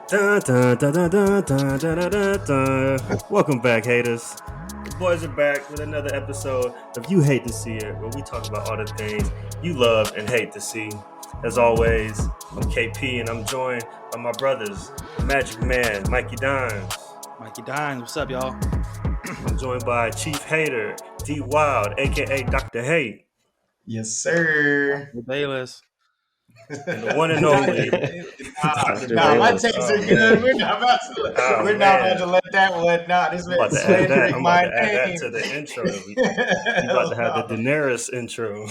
Dun, dun, dun, dun, dun, dun, dun, dun, dun. Welcome back, haters. The boys are back with another episode of You Hate to See It, where we talk about all the things you love and hate to see. As always, I'm KP, and I'm joined by my brothers, the Magic Man, Mikey Dimes. Mikey Dines, what's up, y'all? I'm joined by Chief Hater, D Wild, aka Dr. Hate. Yes, sir. Bayless. And the one and only My takes are good. We're not about to let that one. Nah, this I'm about man to add that. slandering I'm my about to add that name. to the intro. We about to have the Daenerys intro.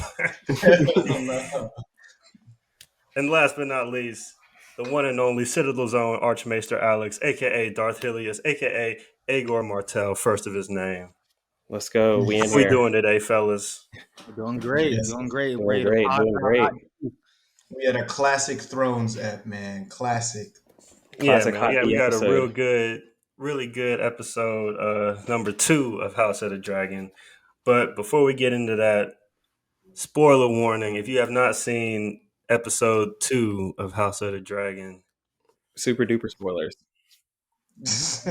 And last but not least, the one and only Citadel's own Archmaester Alex, aka Darth Hilius, aka Aegor Martell, first of his name. Let's go. We in How we here. doing today, fellas? We're doing great. Yes. Doing great. Doing Ready to great. pod Doing out. great. We had a classic Thrones ep, man. Classic. Classic yeah, hot man. Yeah, we got episode. a really good episode, number 2 of House of the Dragon. But before we get into that, spoiler warning: if you have not seen episode 2 of House of the Dragon, Super duper spoilers. Get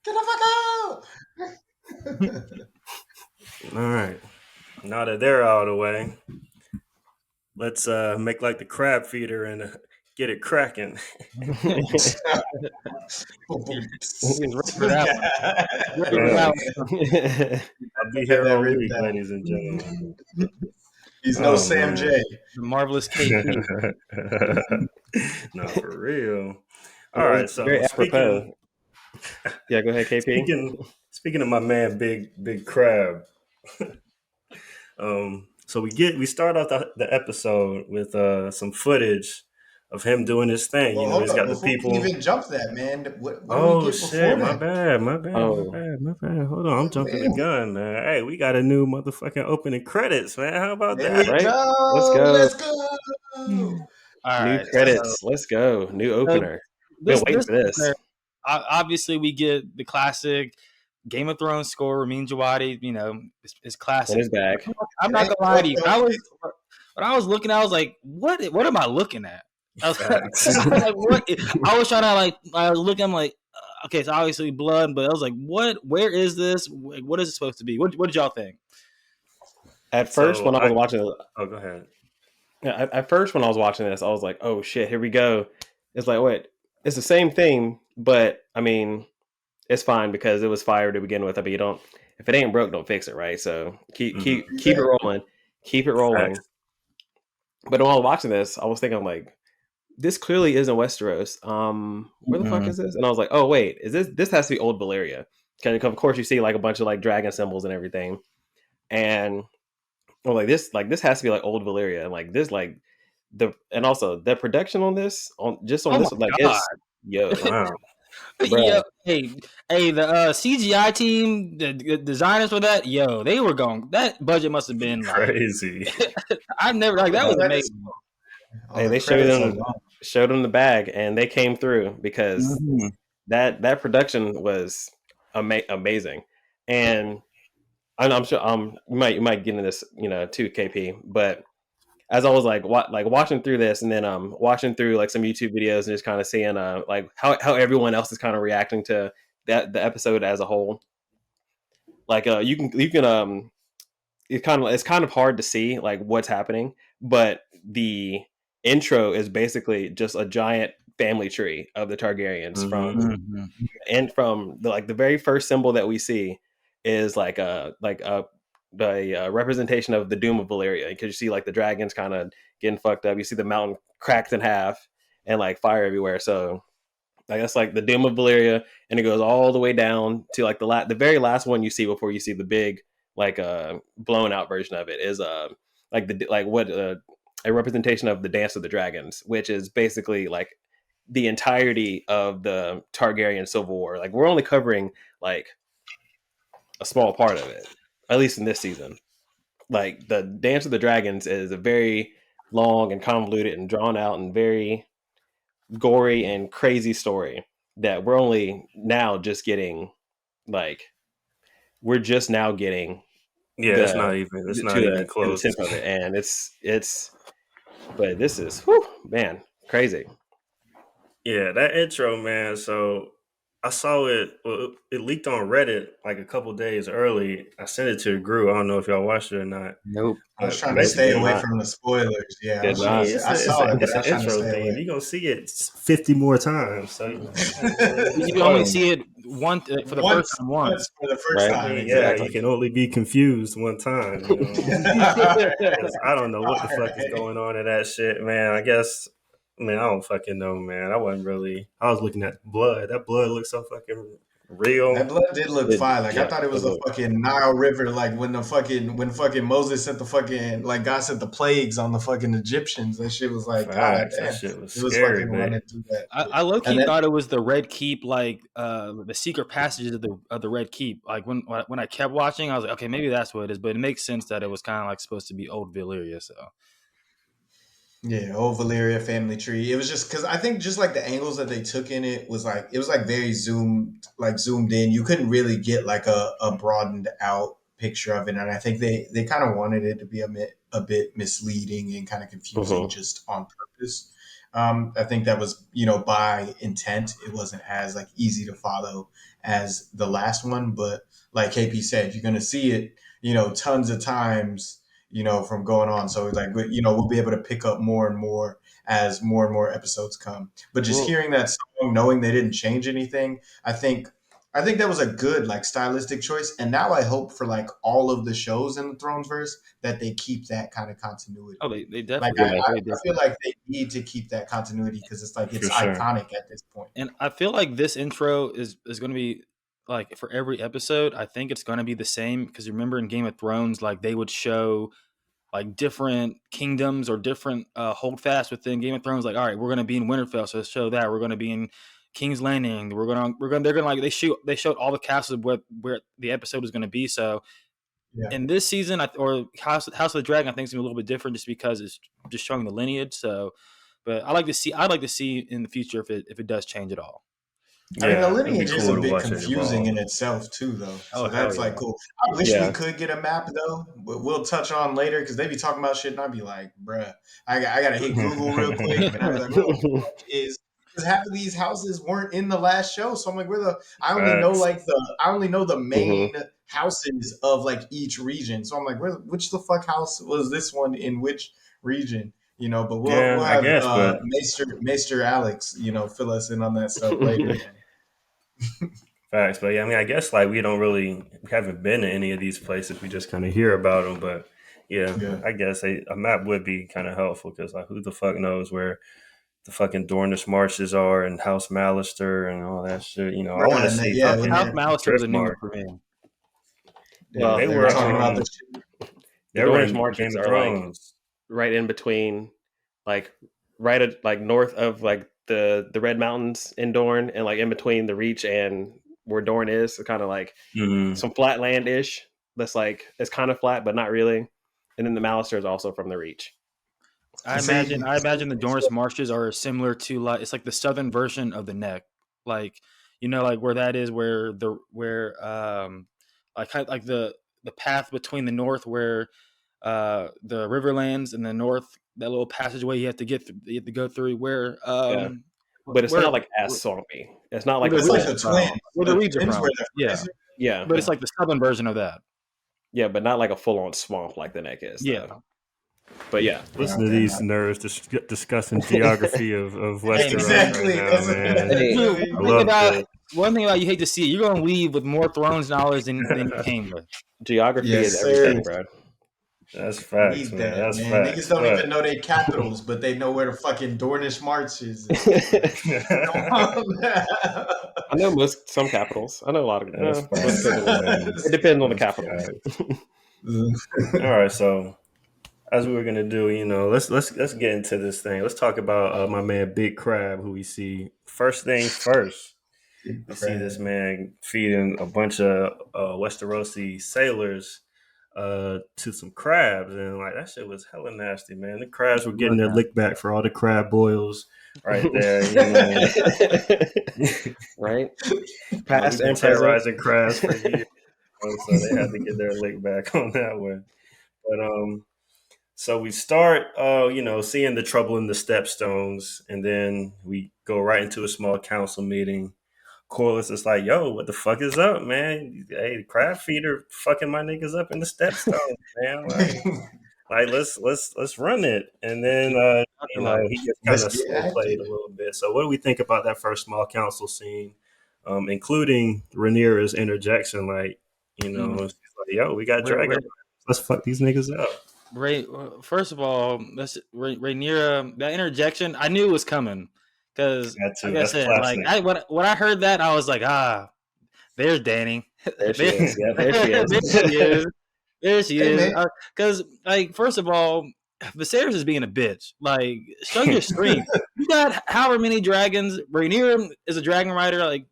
the fuck out! all right. Now that they're out of the way, let's make like the crab feeder and get it cracking. He's ready for that one. Ready for that one. I'll be here all week, ladies and gentlemen. He's no Oh, Sam man. J. The marvelous KP. No, for real. All right, so Very apropos. Yeah, go ahead, KP. speaking of my man, Big Crab. So we start off the episode with some footage of him doing his thing. Well, you know, hold he's up. got the Before people. we even jump that, man. What do Oh we get shit! before My that? bad. Oh. Hold on, I'm jumping the gun, man. Hey, we got a new motherfucking opening credits, man. How about There that? we Right. go. Let's go. All New right. credits. Let's go. New opener. Been waiting for this. Obviously, we get the classic Game of Thrones score. Ramin Djawadi, it's classic. In his bag. I'm not gonna lie to you. When I was looking, I was like, "What? What am I looking at?" I was like, "What?" I was trying to I was looking. I'm like, "Okay, it's obviously blood," but I was like, "What? Where is this? What is it supposed to be?" What did y'all think? At first, when I was watching it, oh, go ahead. Yeah, at first when I was watching this, I was like, "Oh shit, here we go." It's like, wait, it's the same thing, but I mean, it's fine because it was fire to begin with. I mean, you don't if it ain't broke, don't fix it, right? So keep it rolling, keep it rolling. Facts. But when I was watching this, I was thinking like, this clearly isn't Westeros. Where the fuck is this? And I was like, oh wait, is this? This has to be Old Valyria. Because of course you see like a bunch of like dragon symbols and everything, and well, this has to be like Old Valyria, and like this and also the production on this this like God. it's Wow. Yeah, hey, the CGI team, the designers for that, they were going. That budget must have been crazy. I've never that was amazing. Hey, they showed them the bag, and they came through because that production was amazing, and I'm sure you might get into this too, KP, but as I was like watching through this, and then watching through like some YouTube videos and just kind of seeing like how everyone else is kind of reacting to the episode as a whole. Like you can it's kind of hard to see like what's happening, but the intro is basically just a giant family tree of the Targaryens from the very first symbol that we see is the representation of the Doom of Valyria, because you see like the dragons kind of getting fucked up. You see the mountain cracked in half and like fire everywhere. So like that's like the Doom of Valyria, and it goes all the way down to like the very last one you see before you see the big like blown out version of it is a representation of the Dance of the Dragons, which is basically like the entirety of the Targaryen Civil War. Like we're only covering like a small part of it, at least in this season. Like the Dance of the Dragons is a very long and convoluted and drawn out and very gory and crazy story that we're only now just getting we're just now getting it's not even close. The tip of it, and it's but this is man crazy. Yeah, that intro, man. So I saw it. Well, it leaked on Reddit like a couple days early. I sent it to the group. I don't know if y'all watched it or not. Nope. I was But trying to Nope, stay did basically, away not. from the spoilers. Yeah, I Did was trying to not. say I saw it, but it's I an was trying to intro stay theme. away. You're gonna see it 50 more times. So You only spoil me. see it one for the first Once, time once. once for the first Right? I time, mean, yeah, exactly. you can only be confused one time. Because I don't know what the All fuck is right. going on in that shit, man. I guess, man, I don't fucking know, man. I wasn't really. I was looking at blood. That blood looks so fucking real. That blood did look fine. Like I Yeah, thought it it was the looked. fucking Nile River. Like when fucking Moses sent the fucking like God sent the plagues on the fucking Egyptians. That shit was like God Facts. That damn. shit was It was scary, fucking but running through that shit. I low And key then thought it was the Red Keep, like the secret passages of the Red Keep. Like when I kept watching, I was like, okay, maybe that's what it is. But it makes sense that it was kind of like supposed to be old Valyria. So yeah, old Valyria family tree. It was just because I think just like the angles that they took in it was like very zoomed in. You couldn't really get like a broadened out picture of it, and I think they kind of wanted it to be a bit misleading and kind of confusing Mhm. just on purpose. I think that was by intent. It wasn't as like easy to follow as the last one, but like KP said, you're gonna see it tons of times from going on. So like, we'll be able to pick up more and more episodes come. But just Well, hearing that song, knowing they didn't change anything, I think that was a good like stylistic choice. And now I hope for like all of the shows in the Thronesverse that they keep that kind of continuity. oh, they Like definitely I, did. I yeah, I feel like they need to keep that continuity because it's like for it's sure. iconic at this point. And I feel like this intro is going to be like for every episode. I think it's going to be the same because remember in Game of Thrones, like they would show like different kingdoms or different holdfast within Game of Thrones. Like, all right, we're going to be in Winterfell, so let's show that. We're going to be in King's Landing. They're going to like they showed all the castles where the episode was going to be. So Yeah. in this season, or House of the Dragon, I think it's gonna be a little bit different just because it's just showing the lineage. So, but I'd like to see in the future if it does change at all. I mean, the Yeah, it'd be lineage is cool a to bit watch it confusing evolve. in itself too, though. Oh So hell that's like yeah! cool. I wish we yeah. could get a map though. But we'll touch on later because they be talking about shit, and I'd be like, bruh, I gotta hit Google real quick, and I'd be like, where the fuck is? Because half of these houses weren't in the last show, so I'm like, where the? Facts. I only know the Mhm. main houses of like each region. So I'm like, which the fuck house was this one in which region? But we'll Yeah, I have guess, but Maester Alex, fill us in on that stuff later. facts. But yeah, I mean, I guess like we haven't been to any of these places. We just kind of hear about them. But yeah, Yeah. I guess a map would be kind of helpful because like who the fuck knows where the fucking Dornish marshes are and House Mallister and all that shit. I want to Bruh, see yeah, House and fucking then Mallister was a new one Driftmark. for me. yeah, Well, They they were were talking about um this shit. the they were Dornish in Game marshes of are like Thrones. right in between, like right at like north of like the Red Mountains in Dorne, and like in between the Reach and where Dorne is, so kind of like Mm-hmm. some flat land ish. That's like it's kind of flat, but not really. And then the Mallister is also from the Reach. See, I imagine the Dornish marshes are similar to like it's like the southern version of the Neck, like like where that is where like like the path between the north where the Riverlands and the north, that little passageway you have to go through Yeah, but it's where not like as swampy. It's not where like the that's the like Reeds the are from. twins. Where the The Reeds are twins were from. the Yeah, fraser. yeah, but it's like the southern version of that. yeah, but not like a full on swamp like the Neck is Yeah. though. But yeah, Listen to Okay, these nerds discussing geography of Hey Westeros man, right exactly. now, That's man. hey, dude, I love this. one thing about you hate to see it, you're gonna leave with more Thrones knowledge than you came with. geography is yes, sir. everything, bro. That's facts, Need man. that, That's man. Niggas facts. don't even But know their capitals, but they know where the fucking Dornish March is and shit. Like, come on. I know some capitals. I know a lot of. that's Most facts, capitals. man. It depends on the That's capital. facts. All right, so as we were gonna do, let's get into this thing. Let's talk about my man Big Crab, who we see. First things first, we see this Crap. man feeding a bunch of Westerosi sailors to some crabs, and like that shit was hella nasty, man. The crabs were getting their lick back for all the crab boils right there. Right? We've Past been and present. terrorizing crabs for years, so they had to get their lick back on that one. But So we start, seeing the trouble in the Stepstones, and then we go right into a small council meeting. Corliss is like, "Yo, what the fuck is up, man? Hey, the crab feeder fucking my niggas up in the Stepstones, man. Like, let's run it." And then, he gets kind Let's of get slow played active. a little bit. So, what do we think about that first small council scene, including Rhaenyra's interjection? Like, she's like, "Yo, we got dragon. Let's fuck these niggas up." First of all, Rhaenyra, that interjection, I knew it was coming because, like I That's said, classic. when I heard that, I was like, there's Danny. There she is. Yeah, there she is. There she is. There she Hey, is. man. Because, first of all, Viserys is being a bitch. Like, show your strength. You got however many dragons. Rhaenyra is a dragon rider. Like,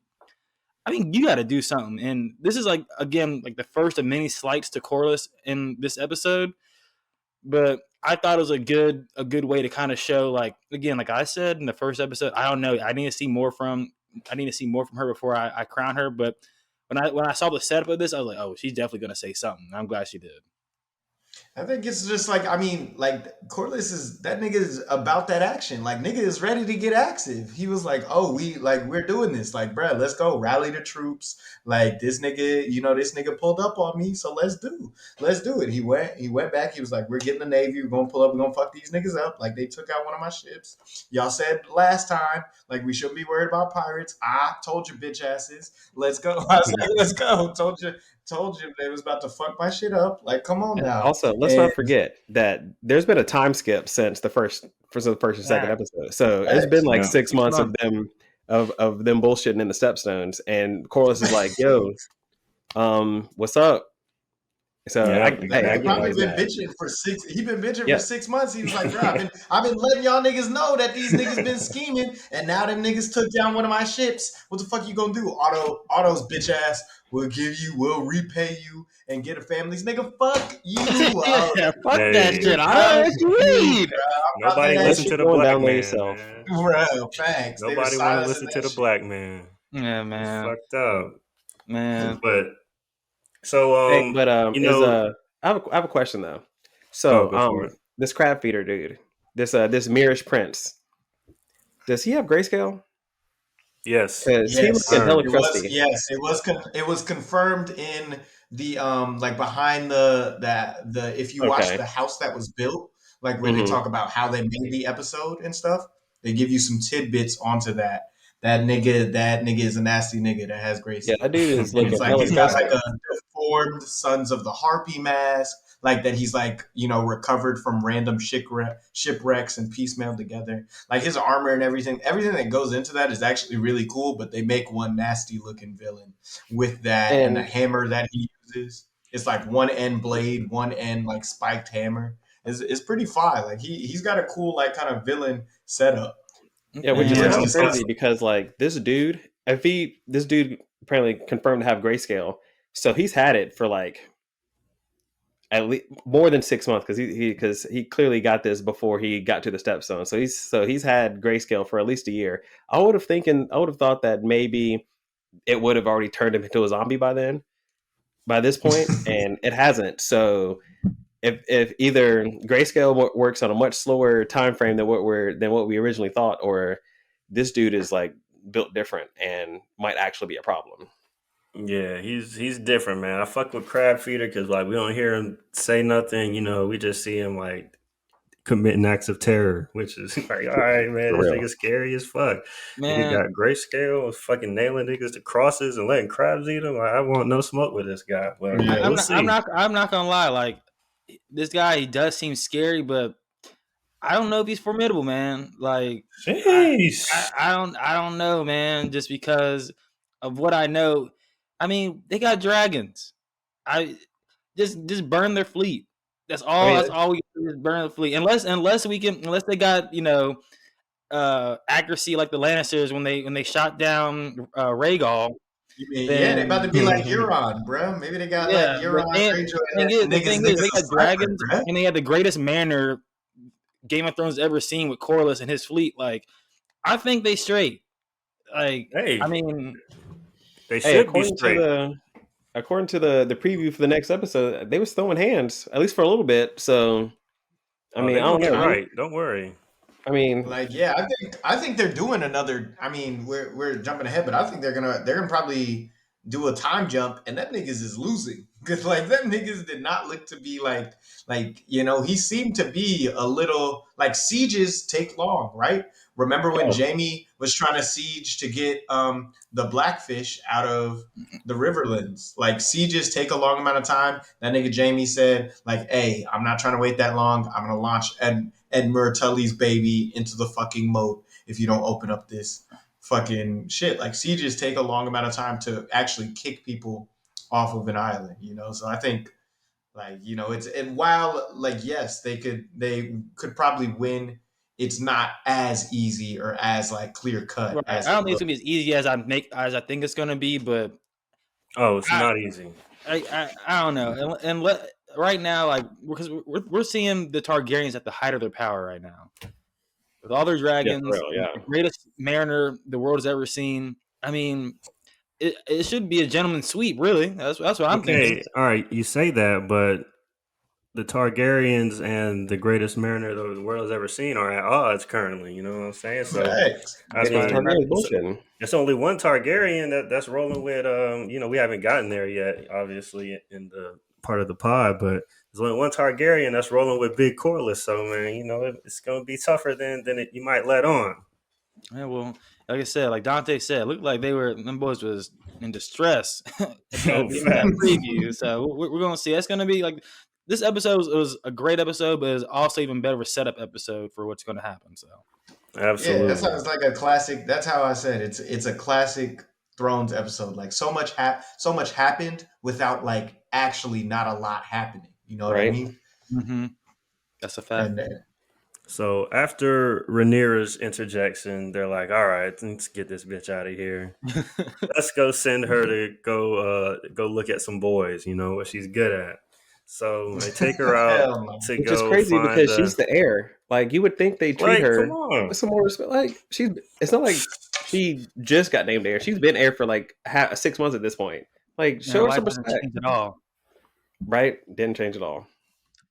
I mean, you got to do something. And this is again, the first of many slights to Corlys in this episode. But I thought it was a good way to kind of show, again, like I said in the first episode, I don't know. I need to see more from her before I crown her. But when I saw the setup of this, I was like, oh, she's definitely gonna say something. I'm glad she did. I think it's just Corliss that nigga is about that action. Like, nigga is ready to get active. He was like, oh, we're doing this. Like, bruh, let's go rally the troops. Like, this nigga pulled up on me. So let's do it. He went back. He was like, we're getting the Navy. We're going to pull up. We're going to fuck these niggas up. Like, they took out one of my ships. Y'all said last time, like, we shouldn't be worried about pirates. I told you, bitch asses. Let's go. I was like, let's go. Told you they was about to fuck my shit up. Like, come on now. Also, let's not forget that there's been a time skip since the first and second episode. So it's been like 6 months of them bullshitting in the Stepstones, and Corliss is like, "Yo, what's up?" So He probably been bitching for 6 months. He was like, bro, I've been letting y'all niggas know that these niggas been scheming, and now them niggas took down one of my ships. What the fuck you gonna do? Otto's bitch ass will repay you and get a family's nigga. Fuck you. Fuck that shit. I don't Nobody listen to the black man. Bro, facts. Nobody want to listen to the black man. Yeah, man. It's fucked up, man. But so, I have a question though. So, this crab feeder dude, this Mirish Prince, does he have grayscale? Yes. He looks hella crusty. Yes, it was confirmed in the behind the if you watch the house that was built, like where they talk about how they made the episode and stuff, they give you some tidbits onto that. That nigga is a nasty nigga that has grayscale. Yeah, that dude is looking. He's got like a deformed Sons of the Harpy mask, like that he's recovered from random shipwrecks and piecemealed together. Like, his armor and everything that goes into that is actually really cool. But they make one nasty looking villain with that, and the hammer that he uses. It's like one end blade, one end like spiked hammer. It's pretty fly. Like, he's got a cool kind of villain setup. Yeah, which is crazy because this dude apparently confirmed to have grayscale, so he's had it for at least more than 6 months because he clearly got this before he got to the Stepstone. So he's had grayscale for at least a year. I would have thought that maybe it would have already turned him into a zombie by this point, and it hasn't. So if either grayscale works on a much slower time frame than what we originally thought, or this dude is built different and might actually be a problem. Yeah, he's different, man. I fuck with Crab Feeder because we don't hear him say nothing. We just see him committing acts of terror, which is all right, man. This nigga's scary as fuck. Man. He got grayscale, fucking nailing niggas to crosses and letting crabs eat them. I want no smoke with this guy. But I'm not gonna lie. This guy, he does seem scary, but I don't know if he's formidable, man. I don't know, man. Just because of what I know. I mean, they got dragons. I just burn their fleet. That's all. That's all we can do is burn the fleet. Unless they got accuracy like the Lannisters when they shot down Rhaegal. They about to be like Euron, bro. Maybe they got Euron. The thing is, they got dragons, and they had the greatest manner Game of Thrones ever seen with Corlys and his fleet. I think they straight. I mean, they should be straight. According to the preview for the next episode, they was throwing hands at least for a little bit. So I mean, I don't know. Right, don't worry. I mean, like, yeah, I think they're doing another. I mean, we're jumping ahead, but I think they're gonna probably do a time jump, and that niggas is losing because like that niggas did not look to be like he seemed to be a little like sieges take long, right? Remember when Jamie was trying to siege to get the blackfish out of the Riverlands? Like sieges take a long amount of time. That nigga Jamie said like, "Hey, I'm not trying to wait that long. I'm gonna launch Edmure Tully's baby into the fucking moat if you don't open up this fucking shit." Like sieges take a long amount of time to actually kick people off of an island, So I think it's, and while like yes, they could probably win, it's not as easy or as like clear cut right. as I don't think it's gonna be as easy as I think it's gonna be, but it's not easy. I don't know, right now, like because we're seeing the Targaryens at the height of their power right now, with all their dragons, the greatest mariner the world has ever seen. I mean, it should be a gentleman's sweep, really. That's what I'm thinking. All right, you say that, but the Targaryens and the greatest mariner the world has ever seen are at odds currently. You know what I'm saying? So it's only one Targaryen that's rolling with. We haven't gotten there yet, obviously, in the part of the pod, but there's only one Targaryen that's rolling with Big Corlys. So man, it's going to be tougher than you might let on. Yeah, well, like I said, like Dante said, it looked like them boys was in distress at that preview. So we're going to see. That's going to be like, this episode was a great episode, but it's also even better of a setup episode for what's going to happen. So absolutely, yeah, that sounds like a classic. That's how I said it's a classic Thrones episode. Like so much happened without like actually not a lot happening. You know what I mean? Mm-hmm. That's a fact. So after Rhaenyra's interjection, they're like, "All right, let's get this bitch out of here. Let's go send her to go look at some boys. What she's good at." So they take her out to which go is crazy find because she's the heir. Like you would think they treat her with some more respect. Like it's not like she just got named heir. She's been heir for like 6 months at this point. Like show her some respect. Didn't change at all. Right? Didn't change at all.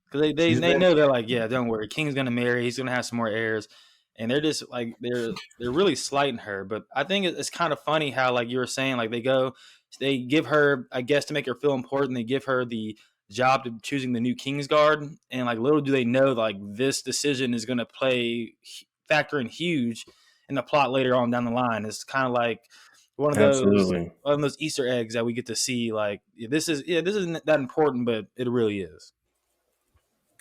Because they know, they're like, yeah, don't worry, King's gonna marry. He's gonna have some more heirs, and they're just like they're really slighting her. But I think it's kind of funny how, like you were saying, like they give her, I guess, to make her feel important, they give her the job of choosing the new Kingsguard, and like little do they know, like this decision is gonna factor in huge in the plot later on down the line. It's kind of like one of those Easter eggs that we get to see. Like this isn't that important, but it really is.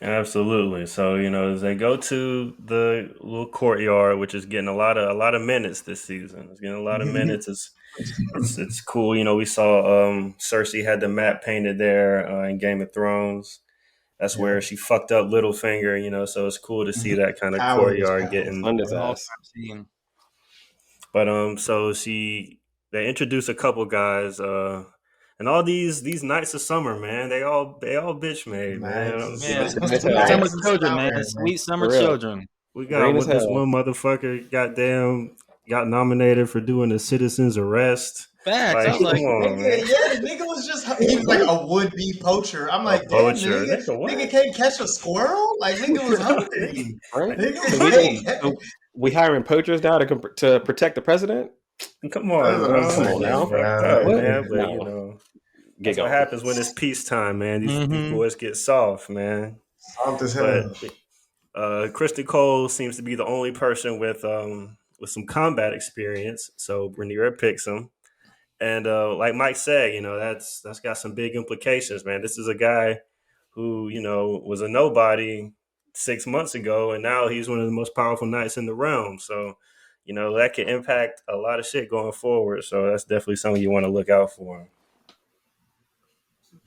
Absolutely. So as they go to the little courtyard, which is getting a lot of minutes this season, it's getting a lot of minutes. It's cool. We saw Cersei had the map painted there in Game of Thrones. That's where she fucked up Littlefinger. So it's cool to see that kind of courtyard getting under us. But so they introduce a couple guys. And all these nights of summer, man, they all bitch made, man. Summer children, man. Sweet summer children. We got this one motherfucker, goddamn, got nominated for doing a citizen's arrest. Facts. I was like, come on, man. Yeah, the nigga was he was like a would-be poacher. I'm like, damn, nigga can't catch a squirrel? Like, nigga was hungry. Right? We hiring poachers now to protect the president? Come on, bro. Come on now. Man, but that's what happens when it's peacetime, man. These boys get soft, man. Soft as hell. But Kristen Cole seems to be the only person with some combat experience, so Rhaenyra picks him. And like Mike said, that's got some big implications, man. This is a guy who was a nobody 6 months ago, and now he's one of the most powerful knights in the realm. So that can impact a lot of shit going forward. So that's definitely something you want to look out for.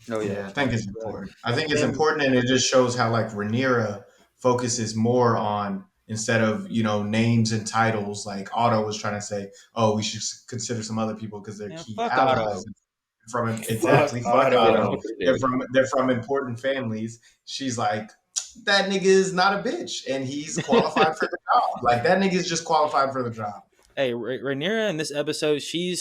Oh yeah, I think it's important. I think it's important, and it just shows how like Rhaenyra focuses more on, instead of names and titles. Like Otto was trying to say, oh, we should consider some other people because they're key allies. They're from important families. She's like, that nigga is not a bitch, and he's qualified for the job. Like that nigga is just qualified for the job. Hey, Rhaenyra in this episode, she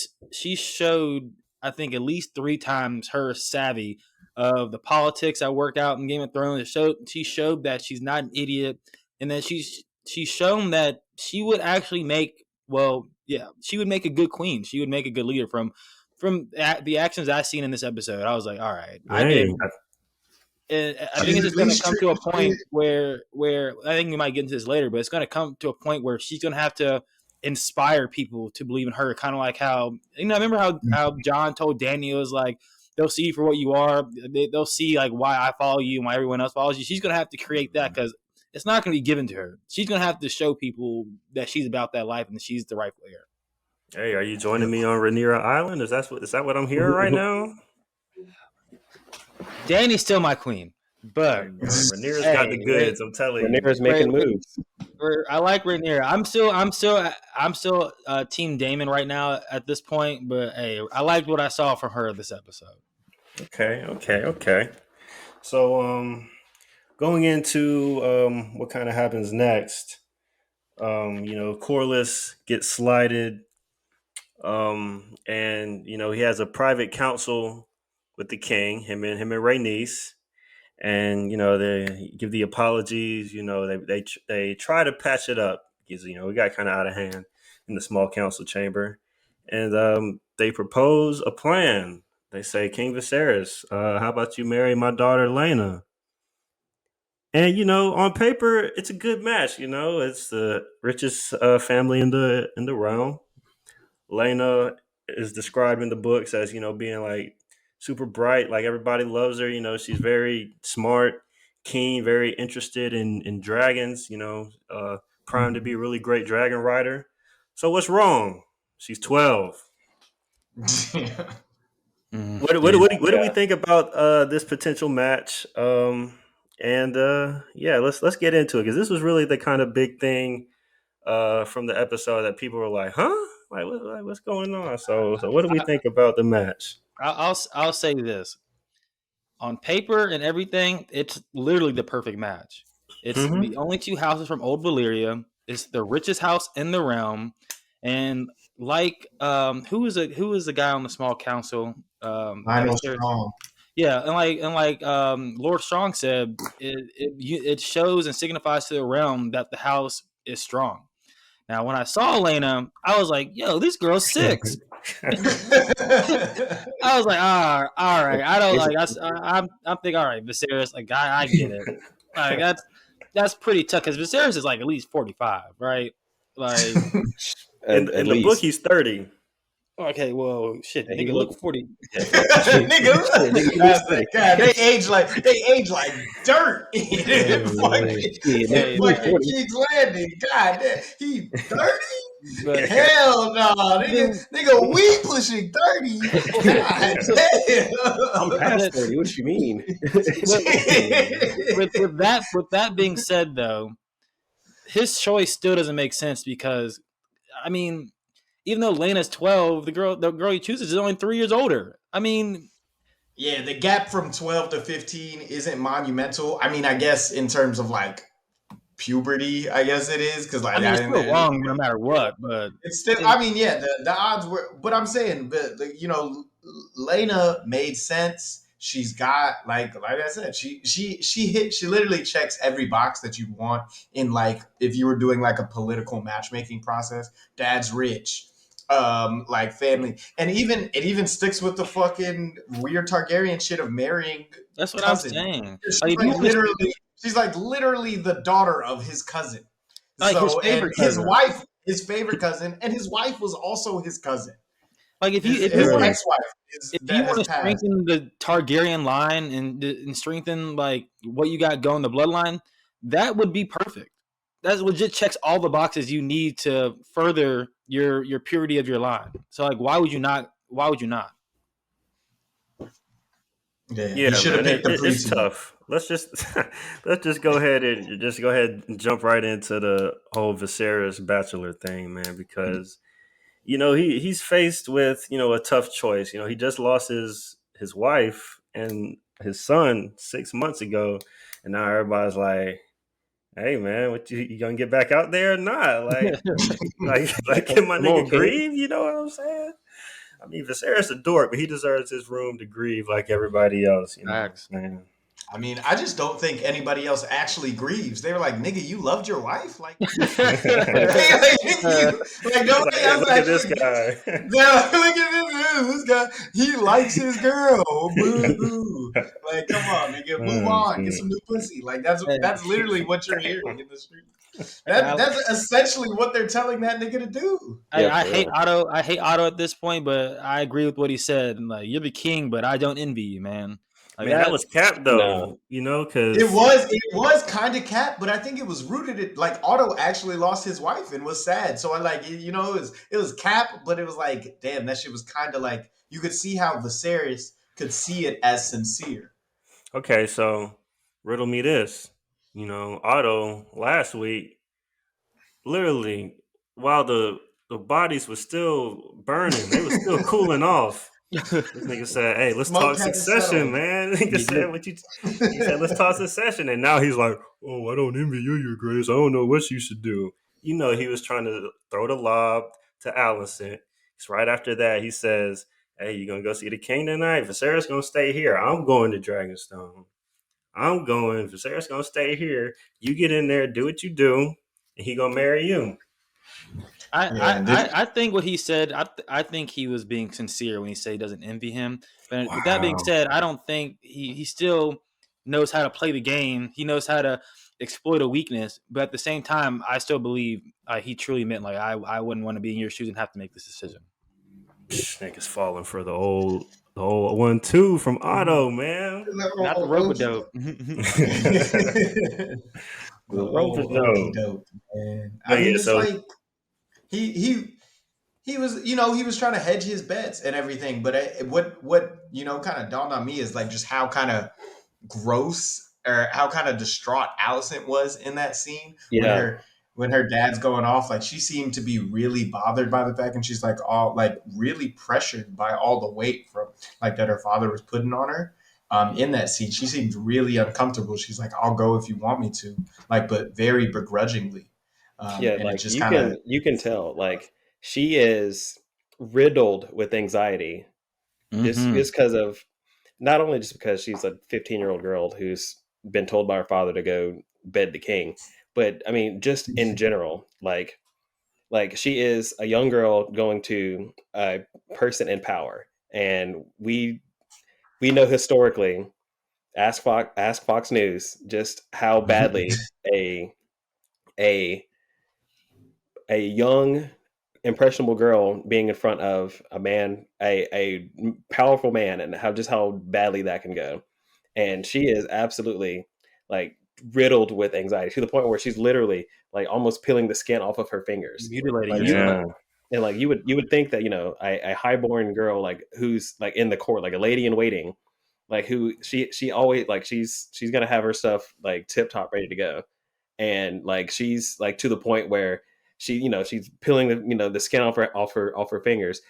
showed, I think, at least 3 times her savvy of the politics that work out in Game of Thrones. She showed that she's not an idiot, and then she's shown that she would actually make she would make a good queen. She would make a good leader from the actions I've seen in this episode. I was like, all right, I did. And I think it's just going to come to a point where I think we might get into this later, but it's going to come to a point where she's going to have to inspire people to believe in her, kind of like how remember how John told Danny, it was like, they'll see you for what you are. They'll see like why I follow you and why everyone else follows you. She's going to have to create that because it's not going to be given to her. She's going to have to show people that she's about that life and that she's the rightful heir. Hey, are you joining me on Rhaenyra Island? Is that what I'm hearing right now? Danny's still my queen, but Rhaenyra's got the goods. I'm telling you, Rhaenyra's making moves. I like Rhaenyra. I'm still Team Daemon right now at this point, but hey, I liked what I saw from her this episode. Okay. So, going into what kind of happens next, Corlys gets slighted, and he has a private council with the king, him and Rhaenys, and they give the apologies. They try to patch it up because we got kind of out of hand in the small council chamber, and they propose a plan. They say, King Viserys, how about you marry my daughter Laena? And on paper, it's a good match. It's the richest family in the realm. Laena is described in the books as being like super bright, like everybody loves her. She's very smart, keen, very interested in dragons. Primed to be a really great dragon rider. So what's wrong? She's 12. What do we think about this potential match? Let's get into it because this was really the kind of big thing from the episode that people were like, "Huh? Like what's going on?" So what do we think about the match? I'll say this: on paper and everything, it's literally the perfect match. It's the only two houses from Old Valyria. It's the richest house in the realm, and like who is the guy on the small council? Lionel Strong. Yeah, and like Lord Strong said, it shows and signifies to the realm that the house is strong. Now, when I saw Laena, I was like, "Yo, this girl's 6." I was like, all right. I don't like. I'm thinking, all right, Viserys. Like, I get it. Like that's pretty tough because Viserys is like at least 45, right? Like, in the book, he's 30. Okay, well, shit, nigga look 40. Nigga, God, they age like dirt. Fucking King's Landing. God damn, he 30? Hell no, nigga, we pushing 30. God damn. I'm past 30. What you mean? with that being said, though, his choice still doesn't make sense because, I mean, even though Laena's 12, the girl he chooses is only 3 years older. I mean, yeah, the gap from 12 to 15 isn't monumental. I mean, I guess in terms of like puberty, I guess it is because like it's still wrong no matter what. But it's still. I mean, yeah, the odds were. But I'm saying, Laena made sense. She's got like I said, she literally checks every box that you want in like if you were doing like a political matchmaking process. Dad's rich. Like family, and it even sticks with the fucking weird Targaryen shit of marrying. That's what cousin. I'm saying. She's like literally the daughter of his cousin. Like his wife, his favorite cousin, and his wife was also his cousin. Like if you want to strengthen the Targaryen line and strengthen like what you got going the bloodline, that would be perfect. That legit checks all the boxes you need to further your purity of your line. So like, why would you not? Yeah, you should have picked the It's tough. Let's just go ahead and jump right into the whole Viserys Bachelor thing, man, because he's faced with a tough choice. He just lost his wife and his son 6 months ago, and now everybody's like, hey man, what you gonna get back out there or not? Like can my nigga grieve? You know what I'm saying? I mean, Viserys a dork, but he deserves his room to grieve like everybody else. Facts. Man. I mean, I just don't think anybody else actually grieves. They were like, "Nigga, you loved your wife." Like, nobody else look at this guy. Look at this guy. He likes his girl. Boo hoo. Like, come on, nigga, move on. Get some new pussy. Like, that's literally what you're hearing in the street. That's essentially what they're telling that nigga to do. I hate Otto. I hate Otto at this point, but I agree with what he said. Like, you're the king, but I don't envy you, man. Like, man, that was cap though, because it was kind of cap, but I think it was rooted in like Otto actually lost his wife and was sad. So I like, it was cap, but it was like, damn, that shit was kind of like you could see how Viserys could see it as sincere. Okay, so riddle me this. Otto last week, literally, while the bodies were still burning, they were still cooling off. This nigga said, "Hey, let's talk succession, man." Nigga said, He said, "Let's talk succession," and now he's like, "Oh, I don't envy you, Your Grace. I don't know what you should do." He was trying to throw the lob to Alicent. Because right after that, he says, "Hey, you gonna go see the king tonight? Viserys gonna stay here. I'm going to Dragonstone. I'm going. Viserys gonna stay here. You get in there, do what you do, and he gonna marry you." I think what he said, I think he was being sincere when he said he doesn't envy him. But with that being said, I don't think he still knows how to play the game. He knows how to exploit a weakness. But at the same time, I still believe he truly meant like I wouldn't want to be in your shoes and have to make this decision. Niggas falling for the old 1-2 from Otto, man. Not the rope-a-dope. The rope-a-dope, man. I mean, it's like he was, he was trying to hedge his bets and everything. But what kind of dawned on me is like just how kind of gross or how kind of distraught Alicent was in that scene. Yeah. When her dad's going off, like she seemed to be really bothered by the fact, and she's like all like really pressured by all the weight from like that her father was putting on her. In that scene, she seemed really uncomfortable. She's like, "I'll go if you want me to," like, but very begrudgingly. Like just you can tell, like she is riddled with anxiety, just because of not only just because she's a 15-year-old girl who's been told by her father to go bed the king, but I mean just in general, like she is a young girl going to a person in power, and we know historically, ask Fox News just how badly a young impressionable girl being in front of a man, a powerful man, and how badly that can go. And she is absolutely like riddled with anxiety to the point where she's literally like almost peeling the skin off of her fingers, mutilating. And like you would think that a highborn girl like who's like in the court, like a lady in waiting, like who she always like she's gonna have her stuff like tip top ready to go, and like she's like to the point where she's peeling the skin off her fingers.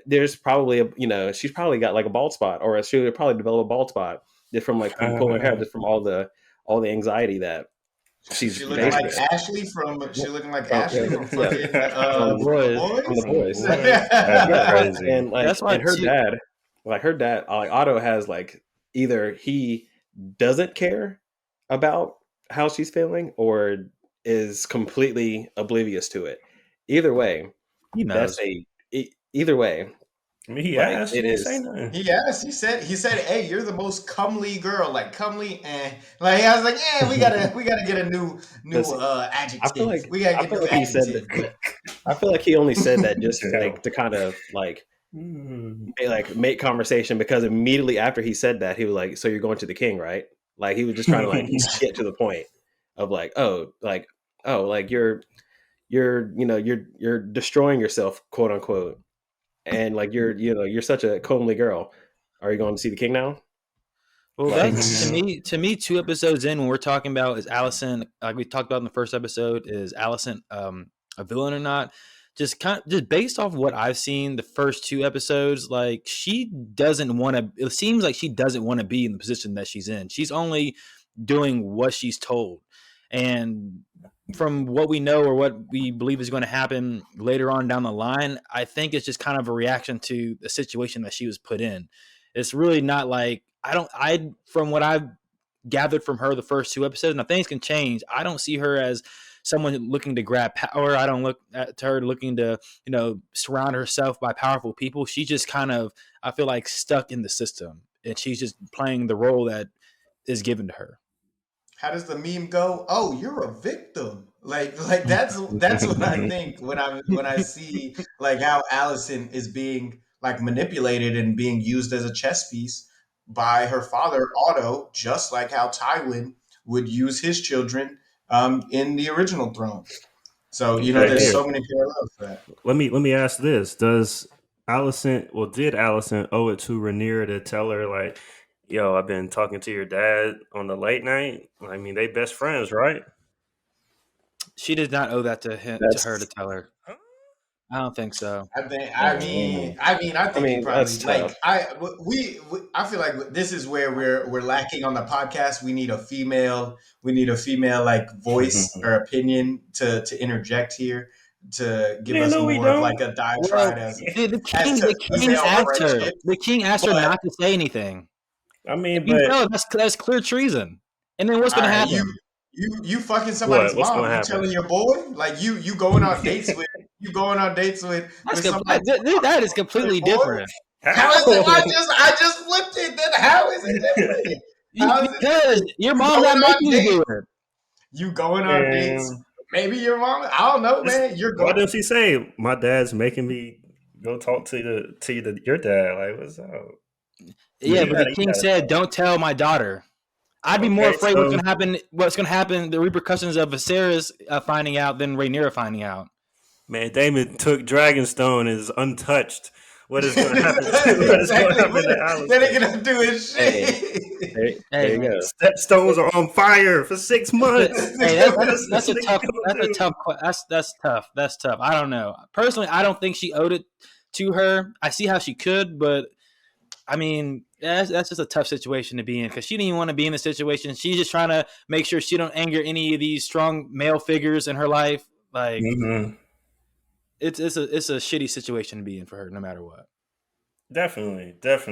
There's probably she's probably got like a bald spot, or she would probably develop a bald spot just from like pulling her hair, just from all the anxiety that she's looking like Ashley from fucking The Boys. And like that's why her dad like Otto has like either he doesn't care about how she's feeling or is completely oblivious to it. Either way, he knows. Either way. I mean, he asked. It is. He asked. He said, "Hey, you're the most comely girl. Like comely, like I was like, yeah, we gotta get a new adjective. I feel like we gotta get new adjective." I feel like he only said that just like to kind of like make conversation, because immediately after he said that, he was like, "So you're going to the king, right?" Like he was just trying to like get to the point of like, you're destroying yourself, quote unquote. And like you're such a comely girl. Are you going to see the king now? Well, that's to me 2 episodes in, when we're talking about is Alicent, like we talked about in the first episode, is Alicent a villain or not? Just based off of what I've seen the first 2 episodes, like she doesn't want to. It seems like she doesn't want to be in the position that she's in. She's only doing what she's told, and from what we know or what we believe is going to happen later on down the line, I think it's just kind of a reaction to the situation that she was put in. It's really not like from what I've gathered from her the first 2 episodes. Now things can change. I don't see her as someone looking to grab power. I don't look at her looking to, surround herself by powerful people. She just kind of, I feel like, stuck in the system, and she's just playing the role that is given to her. How does the meme go? Oh, you're a victim. Like that's what I think when I see like how Allison is being like manipulated and being used as a chess piece by her father Otto, just like how Tywin would use his children in the original throne. So there's so many parallels to that. Let me ask this: did Allison owe it to Rhaenyra to tell her like, "Yo, I've been talking to your dad on the late night"? I mean, they best friends, right? She did not owe that to her to tell her. I don't think so. I think he probably like I feel like this is where we're lacking on the podcast. We need a female like voice or opinion to interject here to give us more of like a diatribe the king asked her not to say anything. I mean, that's clear treason. And then what's going to happen? You fucking somebody's mom. You telling your boy like you going on dates with somebody. That is completely different. How is it? I just flipped it. Then how is it different? Because your mom's not making you do it. You going on dates? Maybe your mom. I don't know, man. You're going. What does he say? My dad's making me go talk to your dad. Like, what's up? Yeah, but the king said, "Don't tell my daughter." I'd be more afraid what's going to happen, the repercussions of Viserys finding out than Rhaenyra finding out. Man, Daemon took Dragonstone and is untouched. What is going to happen? To Alice? That ain't going to do his shit. There you go. Stepstones are on fire for 6 months. That's tough. That's tough. I don't know. Personally, I don't think she owed it to her. I see how she could, but I mean, that's just a tough situation to be in because she didn't even want to be in the situation. She's just trying to make sure she don't anger any of these strong male figures in her life. Like, it's a shitty situation to be in for her, no matter what. Definitely. But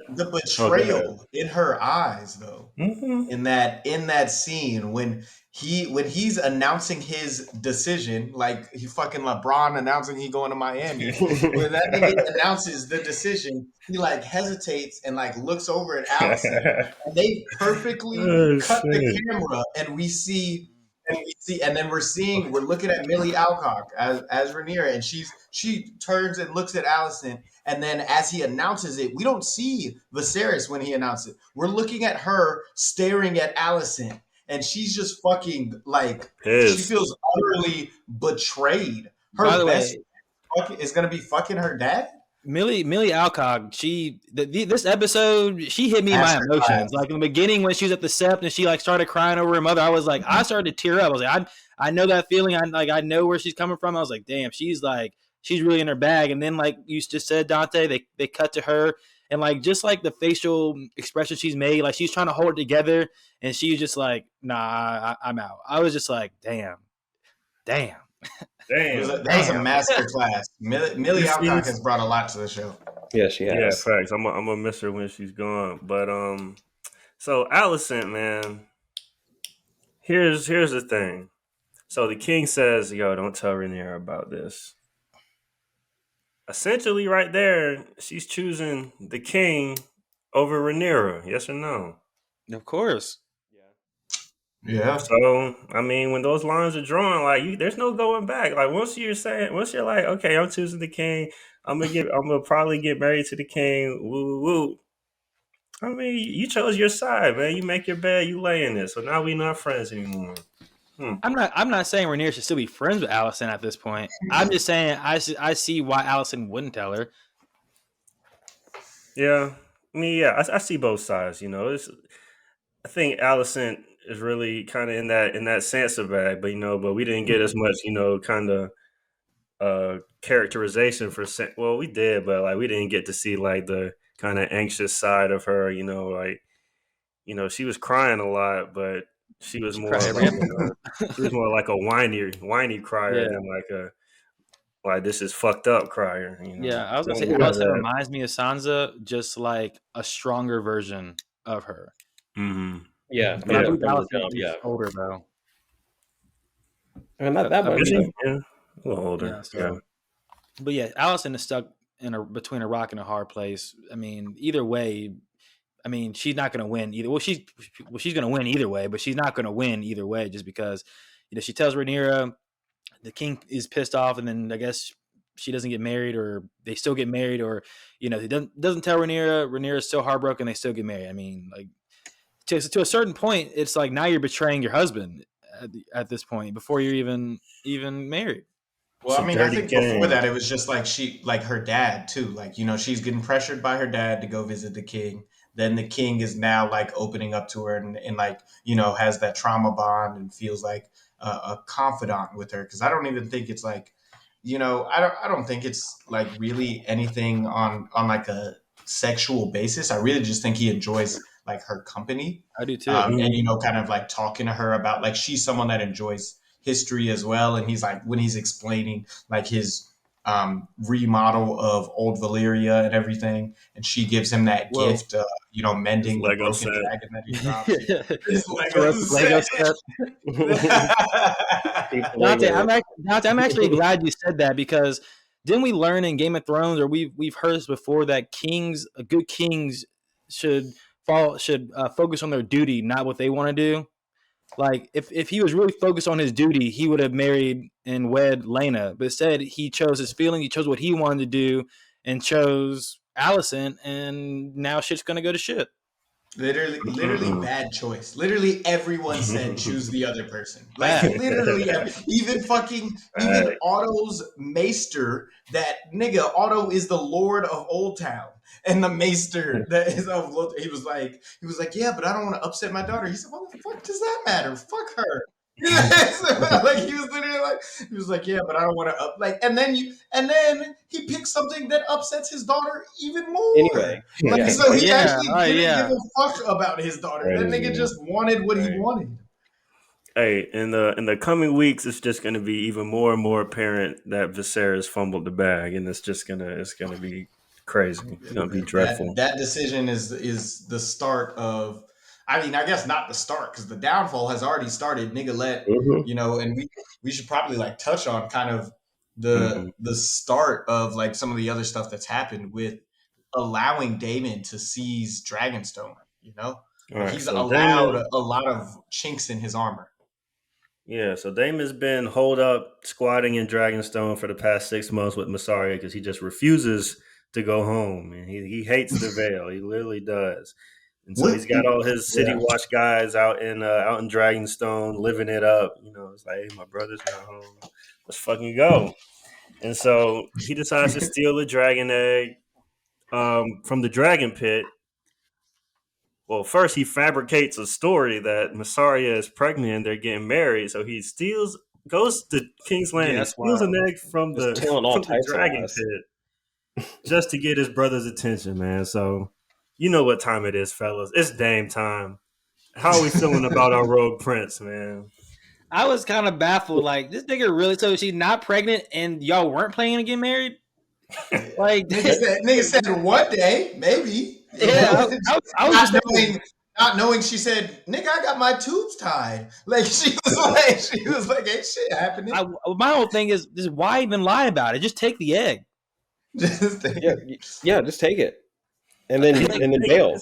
the betrayal in her eyes, though, in that scene when he's announcing his decision, like he fucking LeBron announcing he going to Miami. When that nigga announces the decision, he like hesitates and like looks over at Allison, and they perfectly cut the camera, and we're looking at Millie Alcock as Rhaenyra, and she turns and looks at Allison, and then as he announces it, we don't see Viserys when he announces it. We're looking at her staring at Allison, and she's just fucking like pissed. She feels utterly betrayed. Her best is gonna be fucking her dad. Millie Alcock, this episode, she hit me in my emotions. Like in the beginning when she was at the Sept and she like started crying over her mother, I was like, I started to tear up. I was like, I know that feeling. I know where she's coming from. I was like, damn, she's really in her bag. And then like you just said, Dante, they cut to her and like just like the facial expression she's made, like she's trying to hold it together, and she's just like, nah, I'm out. I was just like, damn. That was a master class. Millie Alcock has brought a lot to the show. Yeah, she has. Yeah, facts. I'm gonna miss her when she's gone. But so Allison, man, here's the thing. So the king says, "Yo, don't tell Rhaenyra about this." Essentially, right there, she's choosing the king over Rhaenyra. Yes or no? Of course. Yeah. So I mean, when those lines are drawn, like there's no going back. Like once you're like, okay, I'm choosing the king. I'm gonna probably get married to the king. Woo woo. I mean, you chose your side, man. You make your bed, you lay in it. So now we're not friends anymore. I'm not saying Rhaenyra should still be friends with Allison at this point. I'm just saying I see why Allison wouldn't tell her. Yeah, I mean, yeah, I see both sides. I think Allison is really kind of in that Sansa bag, but we didn't get as much, kind of characterization for. Well, we did, but like we didn't get to see like the kind of anxious side of her. She was crying a lot, but She was She more cried every like episode. she was more like a whiny crier than like this is fucked up crier. You know. Yeah, I was gonna Don't say do Allison that. reminds me of Sansa, just like a stronger version of her. Mm-hmm. Yeah, But I believe from the Allison jump. is Yeah, older though. and that I might Is be. believe, she? Yeah, a little older. yeah. Yeah. So, but yeah, Allison is stuck between a rock and a hard place. I mean, either way, I mean, she's not going to win either. She's going to win either way, but she's not going to win either way just because she tells Rhaenyra the king is pissed off, and then I guess she doesn't get married, or they still get married, or he doesn't tell Rhaenyra. Rhaenyra's still heartbroken. They still get married. I mean, like to a certain point, it's like now you're betraying your husband at this point before you're even married. Well, It's I a mean, I dirty think before game. that, it was just like her dad too. Like, she's getting pressured by her dad to go visit the king. Then the king is now like opening up to her and like, has that trauma bond and feels like a confidant with her. Cause I don't even think it's like, I don't think it's like really anything on like a sexual basis. I really just think he enjoys like her company. I do too. And, kind of like talking to her about like, she's someone that enjoys history as well. And he's like, when he's explaining like his remodel of old Valyria and everything, and she gives him that gift, mending the Lego broken set. dragon that he drops. His Lego set. Dante, I'm actually glad you said that, because didn't we learn in Game of Thrones, or we've heard this before, that good kings should focus on their duty, not what they want to do. Like if he was really focused on his duty, he would have married and wed Lena. But instead, he chose his feeling. He chose what he wanted to do, and chose Allison. And now shit's gonna go to shit. Literally bad choice. Literally everyone said choose the other person. Like literally, even Otto's maester. That nigga Otto is the lord of Old Town, and the maester that is of. He was like, yeah, but I don't want to upset my daughter. He said, what the fuck does that matter? Fuck her. Like he was literally like, yeah, but I don't want to and then he picked something that upsets his daughter even more. Anyway, So he actually didn't yeah. give a fuck about his daughter. That nigga just wanted what he wanted. Hey, in the coming weeks, it's just going to be even more and more apparent that Viserys fumbled the bag, and it's gonna be crazy. It's gonna be dreadful. That decision is the start of. I mean, I guess not the start, because the downfall has already started. Nigga, and we should probably like touch on kind of the start of like some of the other stuff that's happened with allowing Daemon to seize Dragonstone. Right, he's so allowed Daemon, a lot of chinks in his armor. Yeah, so Daemon's been holed up squatting in Dragonstone for the past 6 months with Mysaria because he just refuses to go home, and he hates the Vale. He literally does. And so he's got all his City Watch guys out in Dragonstone living it up. It's like, hey, my brother's not home. Let's fucking go. And so he decides to steal a dragon egg from the dragon pit. Well, first he fabricates a story that Mysaria is pregnant and they're getting married. So he goes to King's Landing, steals an egg from the dragon pit just to get his brother's attention, man. So you know what time it is, fellas. It's Dame time. How are we feeling about our rogue prince, man? I was kind of baffled. Like, this nigga really told she's not pregnant and y'all weren't planning to get married? Like, nigga said one day, maybe. Yeah, I was just not knowing. She said, "Nigga, I got my tubes tied." Like she was like, "Ain't shit happening." My whole thing is why even lie about it? Just take the egg. Just take just take it, and then bail.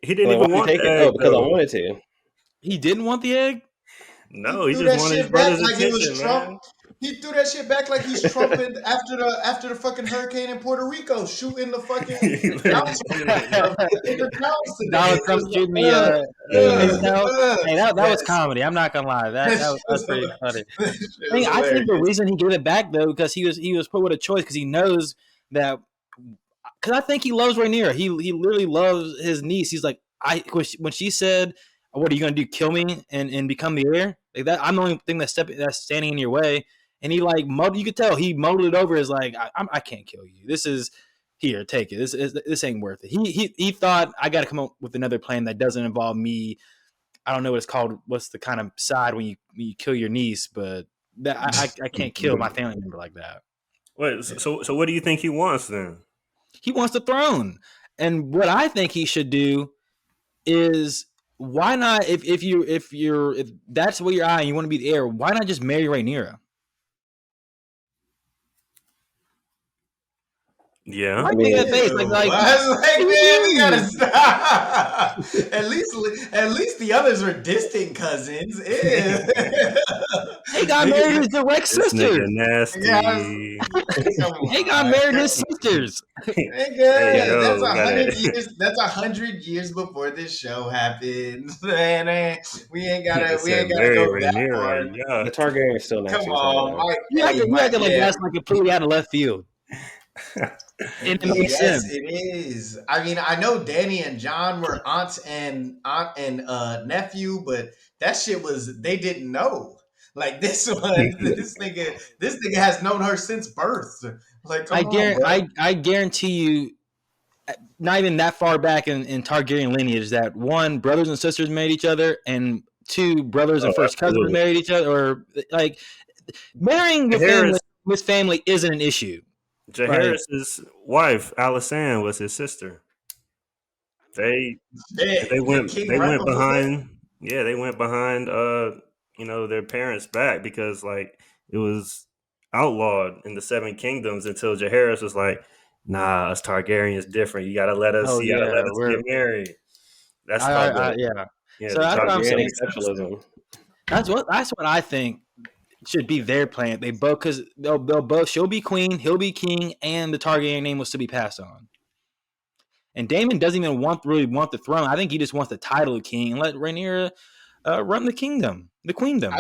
He didn't even want take the it. egg, because I wanted to. He didn't want the egg. No, he just wanted his brother's attention, man. He threw that shit back like he's trumping after the fucking hurricane in Puerto Rico, shooting the fucking Donald Trump shooting me. That was comedy. I'm not gonna lie. That was pretty funny. I think the reason he gave it back though, because he was put with a choice, because he knows that. Because I think he loves Rhaenyra. He literally loves his niece. He's like, when she said, "What are you gonna do? Kill me and become the heir?" Like that. I'm the only thing that's standing in your way. And he like you could tell he muddled it over as like, I can't kill you. This is here, take it. This ain't worth it. He thought, I got to come up with another plan that doesn't involve me I don't know what it's called. What's the kind of side when you kill your niece? But that I can't kill my family member like that. Wait, so what do you think he wants then? He wants the throne, and what I think he should do is why not if that's what you're eyeing, you want to be the heir. Why not just marry Rhaenyra? Yeah. Why make that face? I was like, man, we gotta stop. At least the others were distant cousins. They got married his direct sisters. Nasty. They got married his sisters. That's 100 years. That's 100 years before this show happened. Man, we ain't gotta go that far. Yeah. The Targaryen is still next. Come on, Mike. You acting like that's like completely out of left field. It makes sense. It is. I mean, I know Danny and John were aunt and nephew, but that shit was they didn't know. Like this one, this nigga has known her since birth. Like, I guarantee you, not even that far back in Targaryen lineage, that one, brothers and sisters married each other, and two, brothers and first cousins married each other, or like marrying within this family isn't an issue. Jaehaerys's wife, Alysanne, was his sister. They went behind their parents' back because like it was outlawed in the Seven Kingdoms until Jaehaerys was like, nah, us Targaryens different. You gotta let us get married. That's So that's what I'm saying. That's what I think should be their plan. They both, because they'll both. She'll be queen, he'll be king, and the Targaryen name will still be passed on. And Daemon doesn't even really want the throne. I think he just wants the title of king and let Rhaenyra run the kingdom, the queendom.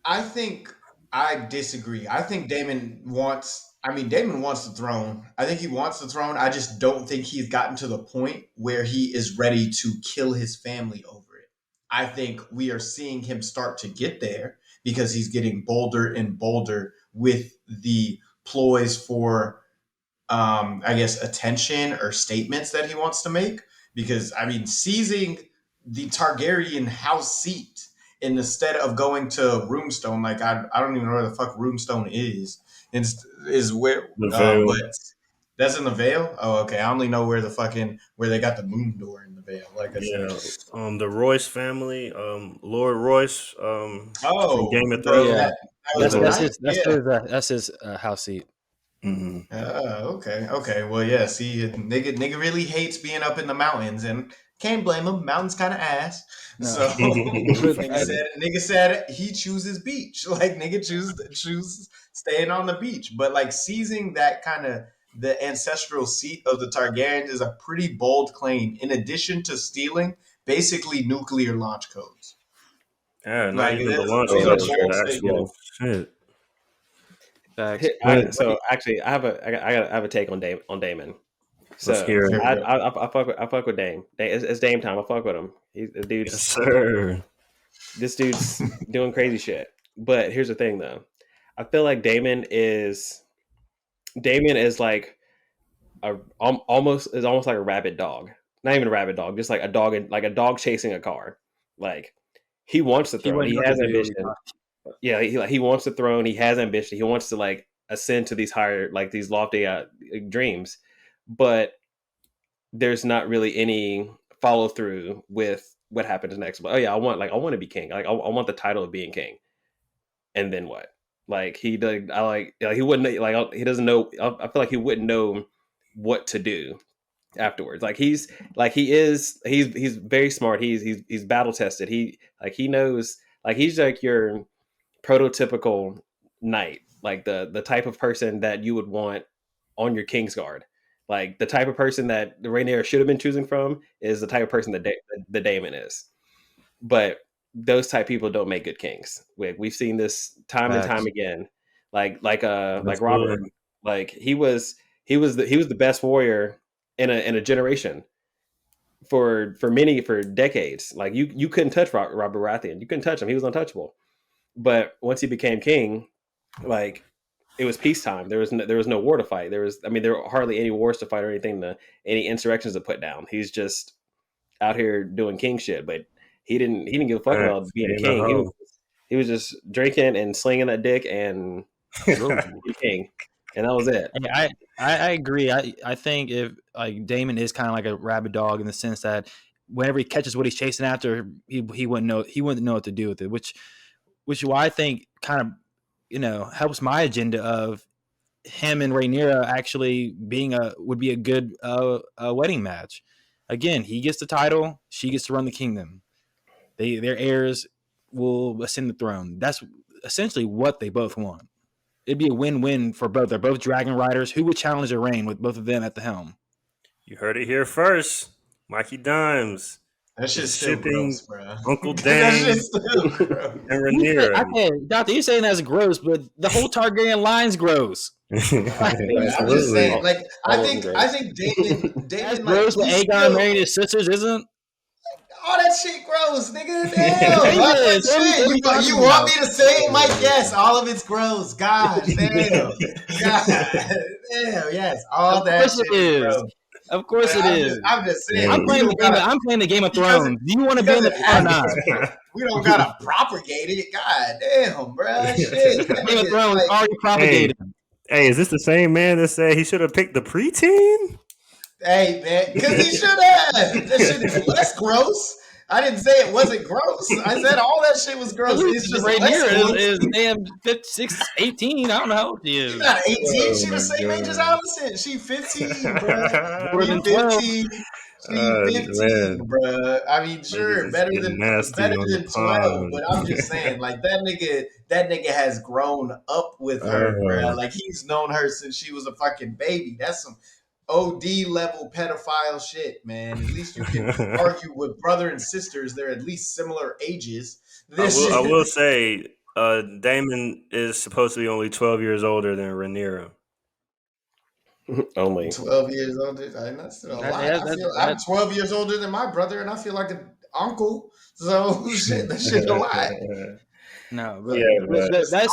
I think I disagree. I think Daemon wants the throne. I think he wants the throne. I just don't think he's gotten to the point where he is ready to kill his family over it. I think we are seeing him start to get there because he's getting bolder and bolder with the ploys for, I guess, attention or statements that he wants to make. Because, I mean, seizing the Targaryen house seat instead of going to Roomstone, like I don't even know where the fuck Roomstone is where, but that's in the Vale. Oh, okay. I only know where they got the moon door in the Vale. Like I said, the Royce family, Lord Royce, from Game of Thrones. That's his house seat. Mm-hmm. Okay. Well, yeah. See, nigga really hates being up in the mountains, and can't blame him. Mountains kind of ass. No. So nigga said he chooses beach. Like nigga choose staying on the beach. But like seizing that kind of the ancestral seat of the Targaryens is a pretty bold claim. In addition to stealing basically nuclear launch codes. Yeah, not even the launch codes. Actual shit. So actually, I have a take on Daemon. So I fuck with Dame. It's Dame time. I fuck with him. Yes, sir. This dude's doing crazy shit. But here's the thing, though. I feel like Daemon is like almost like a rabid dog. Not even a rabid dog, just like a dog chasing a car. Like he wants the throne. He has ambition. Yeah, he wants the throne. He has ambition. He wants to like ascend to these higher, like these lofty dreams, but there's not really any follow through with what happens next. But I want to be king. Like I want the title of being king, and then what? Like he wouldn't like he doesn't know. I feel like he wouldn't know what to do afterwards. Like he's very smart. He's battle tested. He knows. Like he's like your prototypical knight, like the type of person that you would want on your Kingsguard. Like the type of person that the Rhaenyra should have been choosing from is the type of person that the Daemon is. But those type of people don't make good kings. We've seen this time and time again. Like Robert, good. Like he was the best warrior in a generation for decades. Like you couldn't touch Robert Baratheon. You couldn't touch him. He was untouchable. But once he became king, like it was peacetime. There was no war to fight. There were hardly any wars to fight or any insurrections to put down. He's just out here doing king shit. But he didn't give a fuck about being a king. He was just drinking and slinging that dick and king, and that was it. I agree. I think if like Damon is kind of like a rabid dog in the sense that whenever he catches what he's chasing after, he wouldn't know what to do with it, which why I think kind of helps my agenda of him and Rhaenyra actually would be a good wedding match. Again, he gets the title, she gets to run the kingdom. Their heirs will ascend the throne. That's essentially what they both want. It'd be a win-win for both. They're both dragon riders. Who would challenge their reign with both of them at the helm? You heard it here first. Mikey Dimes. That shit's still gross, bro. Uncle Dan and Rhaenyra. Okay, Doctor, you're saying that's gross, but the whole Targaryen line's gross. I'm just saying, like, I think Damon that's gross. But Aegon marrying his sisters isn't. All that shit gross, nigga. Damn. Shit. You want me to say it, Mike? Yes, all of it's gross. God damn. God damn, yes. All that shit is gross. Of course it is. I'm just saying. I'm playing the Game of Thrones. Do you want to be in the or not? We don't gotta propagate it. God damn, bro. Shit. Game of Thrones already propagated. Hey, is this the same man that said he should have picked the preteen? Hey, man, because he should have. That shit is less gross. I didn't say it wasn't gross. I said all that shit was gross. It's just Rhaenyra is damn 56, 18. I don't know how old she is. She's not 18. She's the same age as Allison. She's 15, bro. More than 12. She's 15, bro. I mean, sure, better than 12. But I'm just saying, like that nigga has grown up with her, bro. Like he's known her since she was a fucking baby. That's some OD level pedophile shit, man. At least you can argue with brother and sisters. They're at least similar ages. I will say, Damon is supposed to be only 12 years older than Rhaenyra. Only 12 years older. That's still a lot. I'm 12 years older than my brother, and I feel like an uncle. So shit, that shit's a lot. No, but that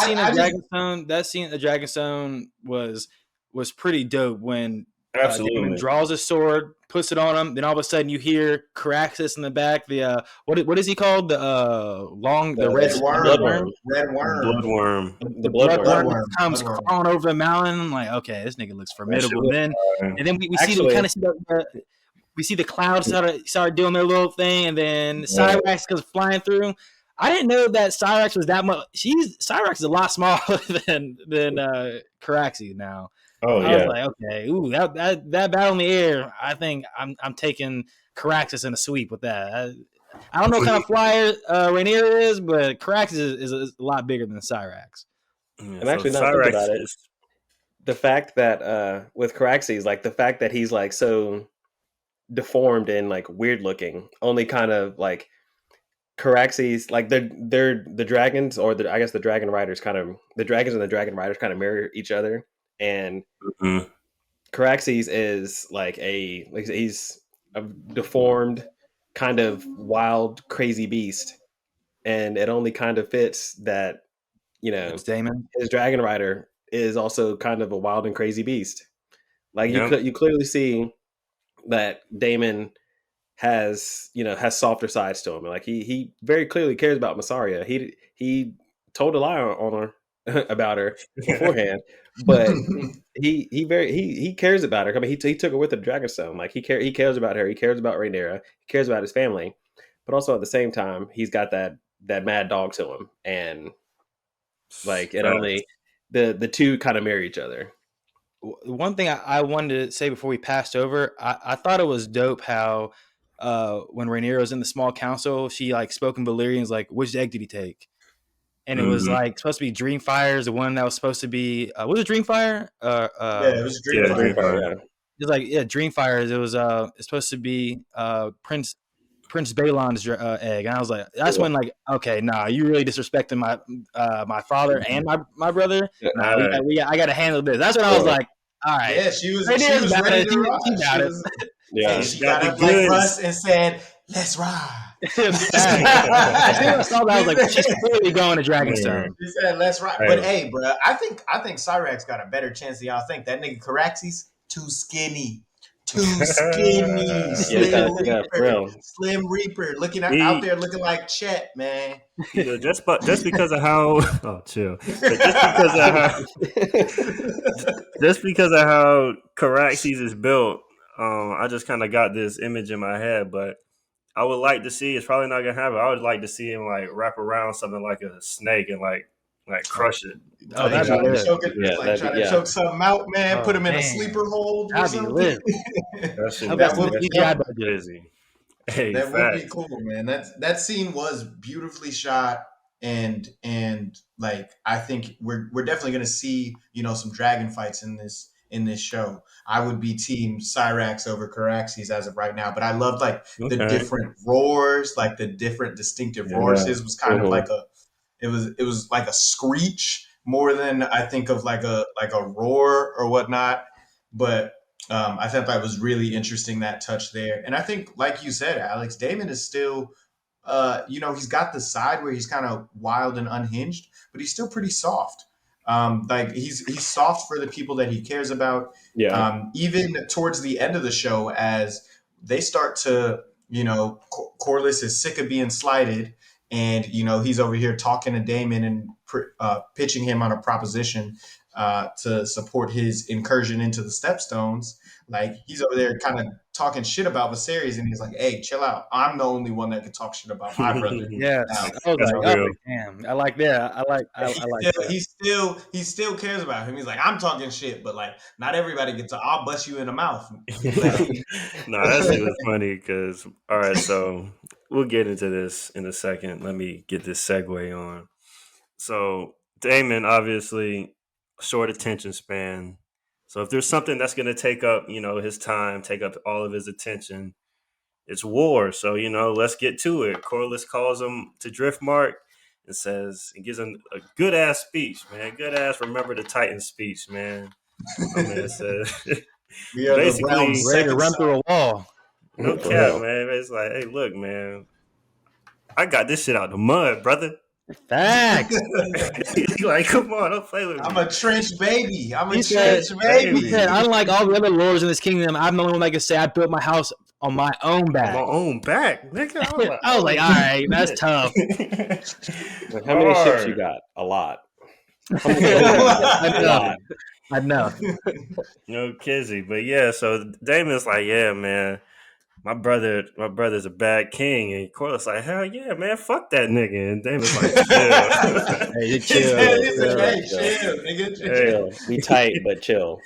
scene at Dragonstone was pretty dope when Damon draws a sword, puts it on him, then all of a sudden you hear Caraxes in the back. The what is he called? The red worm. The bloodworm comes crawling over the mountain. I'm like, okay, this nigga looks formidable. And then we see the clouds start doing their little thing, and then Cyrax goes flying through. I didn't know that Cyrax was that much. Cyrax is a lot smaller than Caraxes now. Oh, I was like, okay, ooh, that battle in the air. I think I'm taking Caraxes in a sweep with that. I don't know what kind of flyer Rhaenyra is, but Caraxes is a lot bigger than Cyrax. I'm actually not thinking about it. The fact that with Caraxes, like the fact that he's like so deformed and like weird looking, only kind of like Caraxes, like they're the dragons, or I guess the dragon riders the dragons and the dragon riders kind of mirror each other. And Caraxes is he's a deformed, kind of wild, crazy beast, and it only kind of fits that Damon, his dragon rider, is also kind of a wild and crazy beast. Like you clearly see that Damon has softer sides to him. Like he very clearly cares about Massaria. He told a lie on her about her beforehand, but he cares about her. I mean, he took her with the Dragonstone. Like he cares about her. He cares about Rhaenyra. He cares about his family, but also at the same time, he's got that mad dog to him, and like it only the two kind of mirror each other. One thing I wanted to say before we passed over, I thought it was dope how when Rhaenyra was in the small council, she like spoke in Valyrian's, like, which egg did he take? And it was like supposed to be Dreamfire, the one that was supposed to be was it Dreamfire? It was Dreamfire. Yeah. It was like Dreamfire. It was it's supposed to be Prince Balon's egg, and I was like, that's when like, okay, nah, you really disrespecting my father and my brother. Nah, I got to handle this. That's when I was like, all right. Yeah, she was ready to rock. She got it. Yeah, she got up like Russ and said, "Let's ride." I saw that, I was like, she's clearly going to Dragonstone. She said, "Let's ride." But hey, bro, I think Cyrax got a better chance than y'all think. That nigga Caraxes too skinny. too skinny, Slim Reaper, looking out there looking like Chet, man. Just because of how chill, but just because of how Caraxes is built, I just kind of got this image in my head. But I would like to see. It's probably not gonna happen. I would like to see him like wrap around something like a snake and like crush it. Oh, that'd be lit. Try to choke something out, man. Put him in a sleeper hold or something. Lit. that would be crazy. Hey, that would be cool, man. That scene was beautifully shot, and like I think we're definitely gonna see some dragon fights in this show. I would be team Cyrax over Caraxes as of right now, but I loved like the different roars, like the different distinctive roars. His was kind of like it was like a screech more than I think of like a roar or whatnot. But I thought that was really interesting, that touch there. And I think, like you said, Alex, Daemon is still, he's got the side where he's kind of wild and unhinged, but he's still pretty soft. Like he's soft for the people that he cares about. Yeah. Even towards the end of the show, as they start to, Corlys is sick of being slighted, and he's over here talking to Daemon and pitching him on a proposition to support his incursion into the Stepstones. Like he's over there kind of talking shit about Viserys, and he's like, "Hey, chill out. I'm the only one that can talk shit about my brother." Yes, I was like, oh, damn. I like that. I like that. He still cares about him. He's like, "I'm talking shit, but like, not everybody gets to. I'll bust you in the mouth." No, that shit was funny because all right, so we'll get into this in a second. Let me get this segue on. So Daemon, obviously, short attention span. So if there's something that's going to take up, his time, take up all of his attention, it's war. So, let's get to it. Corlys calls him to Driftmark and gives him a good ass speech, man. Good ass remember the Titan speech, man. My man says we are basically ready to run through a wall. No cap, man. It's like, hey, look, man, I got this shit out the mud, brother. Facts. Like, come on, don't play with me. I'm a trench baby. He said, unlike all the other lords in this kingdom, I'm the only one that can say I built my house on my own back. On my own back, nigga. I was like, all right, that's tough. Like, how many ships you got? A lot. I know. No kizzy, but yeah. So Daemon's like, yeah, man. My brother's a bad king, and Corlys like, hell yeah, man, fuck that nigga. And Daemon's like, chill. Chill, nigga, chill. Be tight, but chill.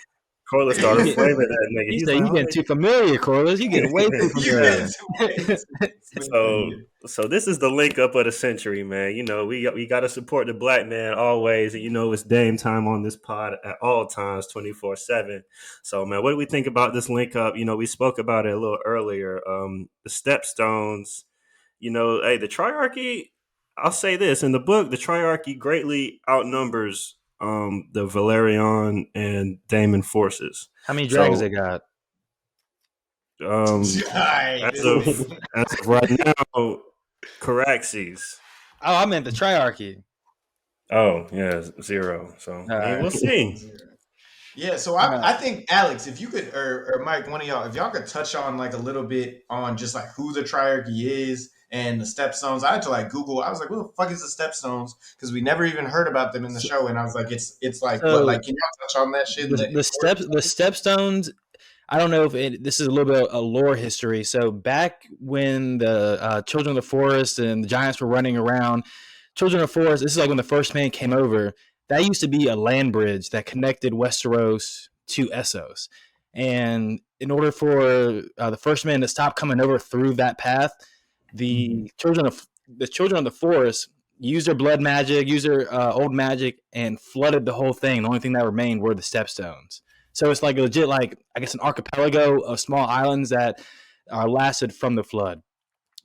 Corlys started flaming that nigga. He said, "You getting too familiar, Corlys. You getting way too familiar." So this is the link up of the century, man. We got to support the black man always, and it's Dame time on this pod at all times, 24/7. So, man, what do we think about this link up? We spoke about it a little earlier. The Stepstones. Hey, the Triarchy. I'll say this in the book: the Triarchy greatly outnumbers the Valerian and Daemon forces. How many dragons they got? As of right now, Caraxes. Oh, I meant the Triarchy. Oh, yeah, 0. So we'll see. Yeah, so I think, Alex, if you could, or Mike, one of y'all, if y'all could touch on like a little bit on just like who the Triarchy is and the Stepstones. I had to like Google. I was like, what the fuck is the Stepstones? Because we never even heard about them in the show. And I was like, it's like, so, what? Like, can y'all touch on that shit? The Stepstones. I don't know if this is a little bit of a lore history. So back when the Children of the Forest and the giants were running around, Children of the Forest, this is like when the first man came over. That used to be a land bridge that connected Westeros to Essos. And in order for the first man to stop coming over through that path, the children of the forest used their blood magic, used their old magic, and flooded the whole thing. The only thing that remained were the Stepstones. So it's like legit, like I guess an archipelago of small islands that are lasted from the flood.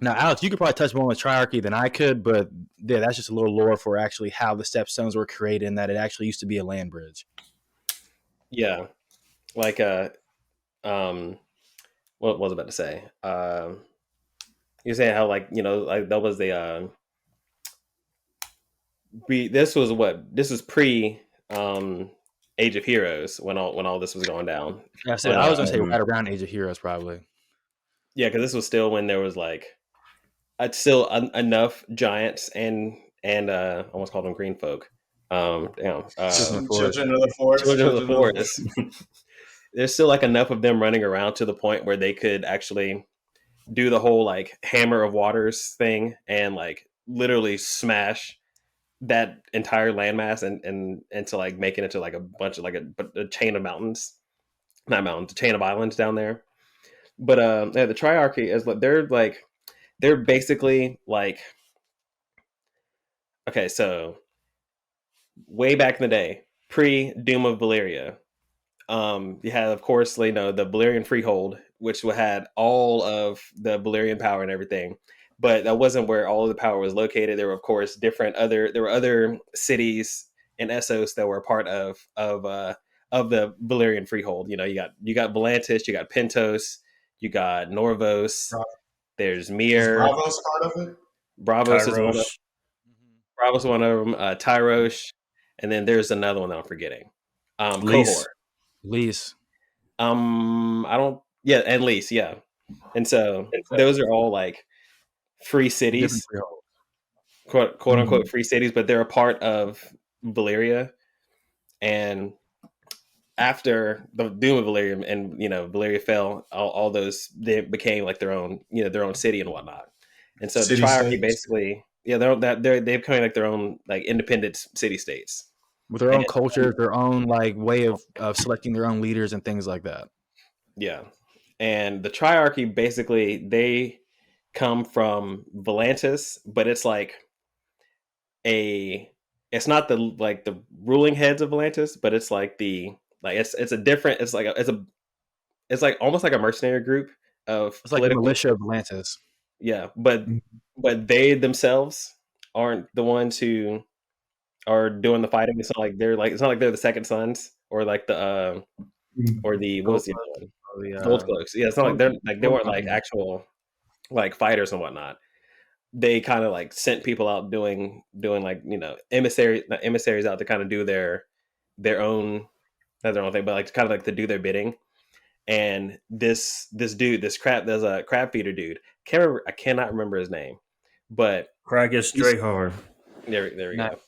Now, Alex, you could probably touch more on the Triarchy than I could, but yeah, that's just a little lore for actually how the Stepstones were created and that it actually used to be a land bridge. Yeah, like what was I about to say? You're saying how like like that was the this was pre Age of Heroes when all this was going down. I was gonna say right around Age of Heroes, probably. Yeah, because this was still when there was like still enough giants and I almost called them green folk. Children of the Forest. Children of the Forest. There's still like enough of them running around to the point where they could actually do the whole like Hammer of Waters thing and like literally smash that entire landmass and to like make it into like a bunch of like a chain of mountains, not mountains, a chain of islands down there. But the Triarchy is like they're basically like, okay, so way back in the day, pre Doom of Valyria, you had, of course, the Valyrian Freehold, which had all of the Valyrian power and everything, but that wasn't where all of the power was located. There were, of course, there were other cities in Essos that were a part of the Valyrian Freehold. You got Volantis, you got Pentos, you got Norvos. There's Mir. Is Bravos part of it? Bravos is one of them. Bravos is one of them. Tyrosh, and then there's another one that I'm forgetting. Cohor. Lys. I don't. Yeah, and Lys. Yeah, and so those are all like free cities, quote unquote free cities, but they're a part of Valyria. And after the Doom of Valyria and Valyria fell, all those they became like their own city and whatnot. And so the Triarchy basically, they become like their own like independent city states with their own culture, their own like way of selecting their own leaders and things like that. Yeah, and the Triarchy basically they come from Volantis, but it's like it's not the ruling heads of Volantis, but it's like it's a different, it's like almost like a mercenary group of it's like the militia of Volantis. Yeah, but they themselves aren't the ones who are doing the fighting. It's not like they're the Second Sons or like the or the what was the other one? Gold Cloaks. Yeah, it's not like they weren't like actual like fighters and whatnot. They kind of like sent people out doing like emissaries out to kind of do their own, not their own thing, but like kind of like to do their bidding. And this dude, there's a crab feeder dude. I cannot remember his name, but Kragus Drahar. There we go.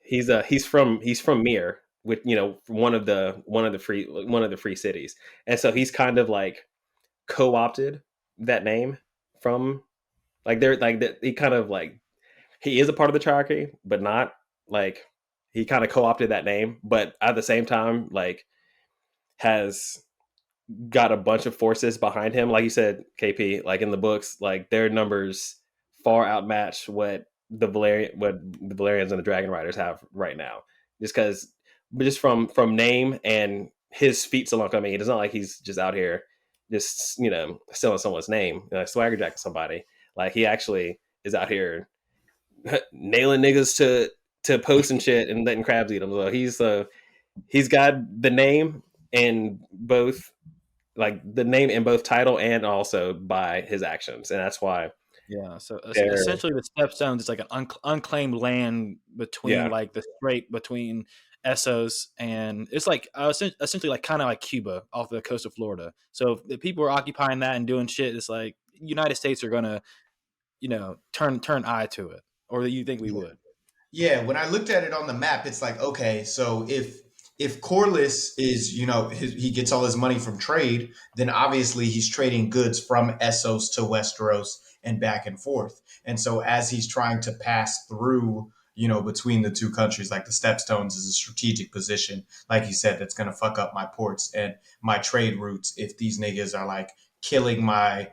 He's from Mir, with one of the free cities, and so he's kind of like co-opted that name from like they're like he kind of like he is a part of the Triarchy, but not like he kind of co-opted that name, but at the same time like has got a bunch of forces behind him. Like you said, KP, like in the books, like their numbers far outmatch what the Valerians and the Dragon Riders have right now. Just from name and his feats alone. I mean, it's not like he's just out here just stealing someone's name, swagger jacking somebody. Like he actually is out here nailing niggas to posts and shit and letting crabs eat them. So he's got the name in both. Like the name in both title and also by his actions, and that's why. Yeah, so essentially the Stepstones is like an unclaimed land between like the strait between Essos and it's like essentially like kind of like Cuba off the coast of Florida. So if people are occupying that and doing shit, it's like United States are gonna turn eye to it, or you think we would? Yeah, when I looked at it on the map, it's like, okay, so if Corlys is, he gets all his money from trade, then obviously he's trading goods from Essos to Westeros and back and forth. And so as he's trying to pass through, between the two countries, like the Stepstones is a strategic position, like you said, that's going to fuck up my ports and my trade routes if these niggas are like killing my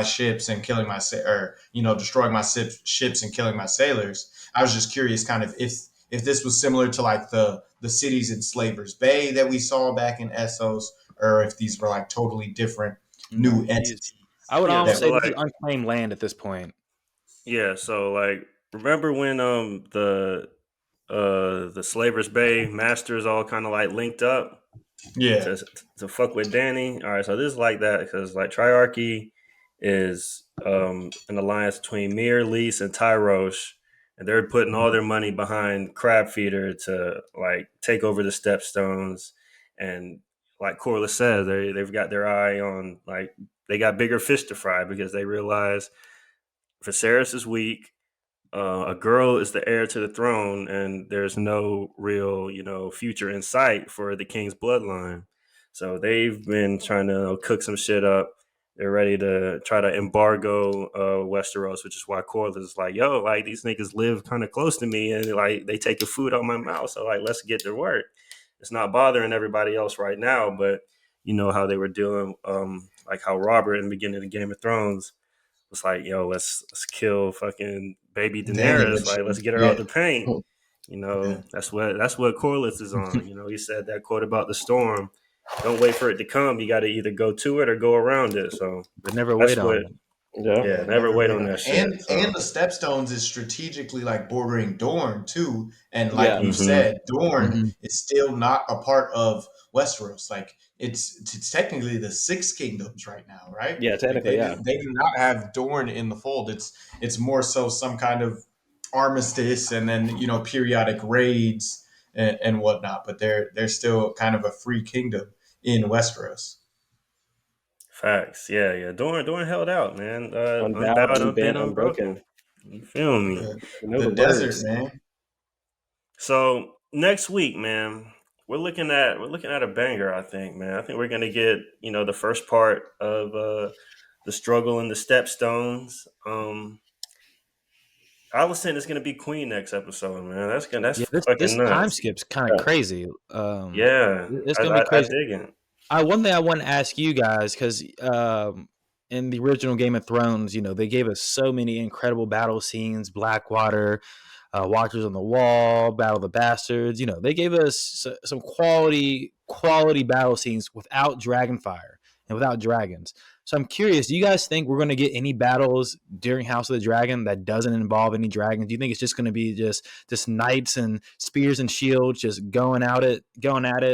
ships and killing my, destroying my ships and killing my sailors. I was just curious kind of if this was similar to like the cities in Slaver's Bay that we saw back in Essos, or if these were like totally different new entities. I would almost say this is unclaimed land at this point. Yeah, so like remember when the Slaver's Bay masters all kind of like linked up? Yeah. To fuck with Danny. All right, so this is like that because like Triarchy is an alliance between Mir, Lys, and Tyrosh, and they're putting all their money behind Crab Feeder to like take over the Stepstones. And like Corliss says, they've got their eye on like they got bigger fish to fry because they realize Viserys is weak. A girl is the heir to the throne, and there's no real, future in sight for the king's bloodline. So they've been trying to cook some shit up. They're ready to try to embargo Westeros, which is why Corlys is like, yo, like these niggas live kind of close to me, and like they take the food out my mouth. So like, let's get to work. It's not bothering everybody else right now, but you know how they were doing, like how Robert in the beginning of Game of Thrones was like, yo, let's kill fucking baby Daenerys. Like, let's get her out the paint. That's what Corliss is on. He said that quote about the storm. Don't wait for it to come. You got to either go to it or go around it. So, but never wait on it. Yeah, never wait on that shit. And the Stepstones is strategically like bordering Dorne too. And like you said, Dorne is still not a part of Westeros. Like it's technically the 6 kingdoms right now, right? Yeah, technically, like they do not have Dorne in the fold. It's more so some kind of armistice and then periodic raids and whatnot. But they're still kind of a free kingdom in Westeros. Facts, yeah. Dorne held out, man. Unbowed, unbent, unbroken. You feel me? The desert, man. So next week, man, we're looking at a banger. I think, man. I think we're gonna get the first part of the struggle in the Stepstones. Allison is gonna be queen next episode, man. That's fucking this nuts. time skip's kind of crazy. It's gonna be crazy. I dig it. One thing I want to ask you guys, because in the original Game of Thrones, they gave us so many incredible battle scenes, Blackwater, Watchers on the Wall, Battle of the Bastards. They gave us some quality battle scenes without Dragonfire and without dragons. So I'm curious, do you guys think we're going to get any battles during House of the Dragon that doesn't involve any dragons? Do you think it's just going to be just knights and spears and shields just going at it,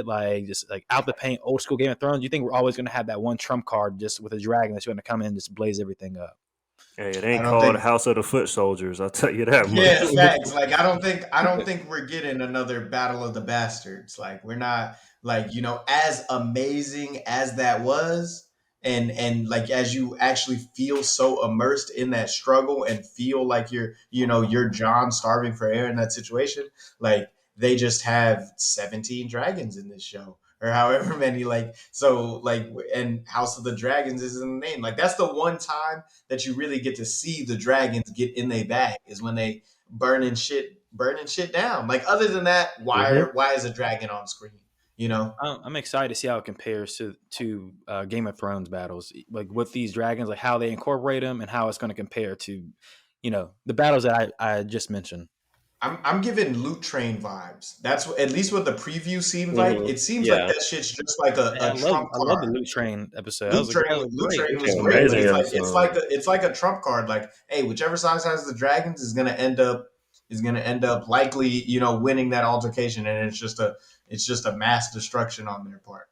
like just like out the paint, old school Game of Thrones? Do you think we're always going to have that one trump card just with a dragon that's going to come in and just blaze everything up? Hey, it ain't called House of the Foot Soldiers. I'll tell you that much. Yeah, facts. Like I don't think we're getting another Battle of the Bastards. Like we're not as amazing as that was. And like as you actually feel so immersed in that struggle and feel like you're Jon starving for air in that situation, like they just have 17 dragons in this show or however many, and House of the Dragons is in the name. Like that's the one time that you really get to see the dragons get in their bag is when they burning shit down. Like other than that, why is a dragon on screen? I'm excited to see how it compares to Game of Thrones battles, like with these dragons, like how they incorporate them and how it's going to compare to, the battles that I just mentioned. I'm giving Loot Train vibes. That's at least what the preview seemed like. It seems like that shit's just like a trump card. I love the Loot Train episode. Loot Train was great. It's like a trump card. Like, hey, whichever side has the dragons is gonna end up likely, winning that altercation, and it's just a mass destruction on their part.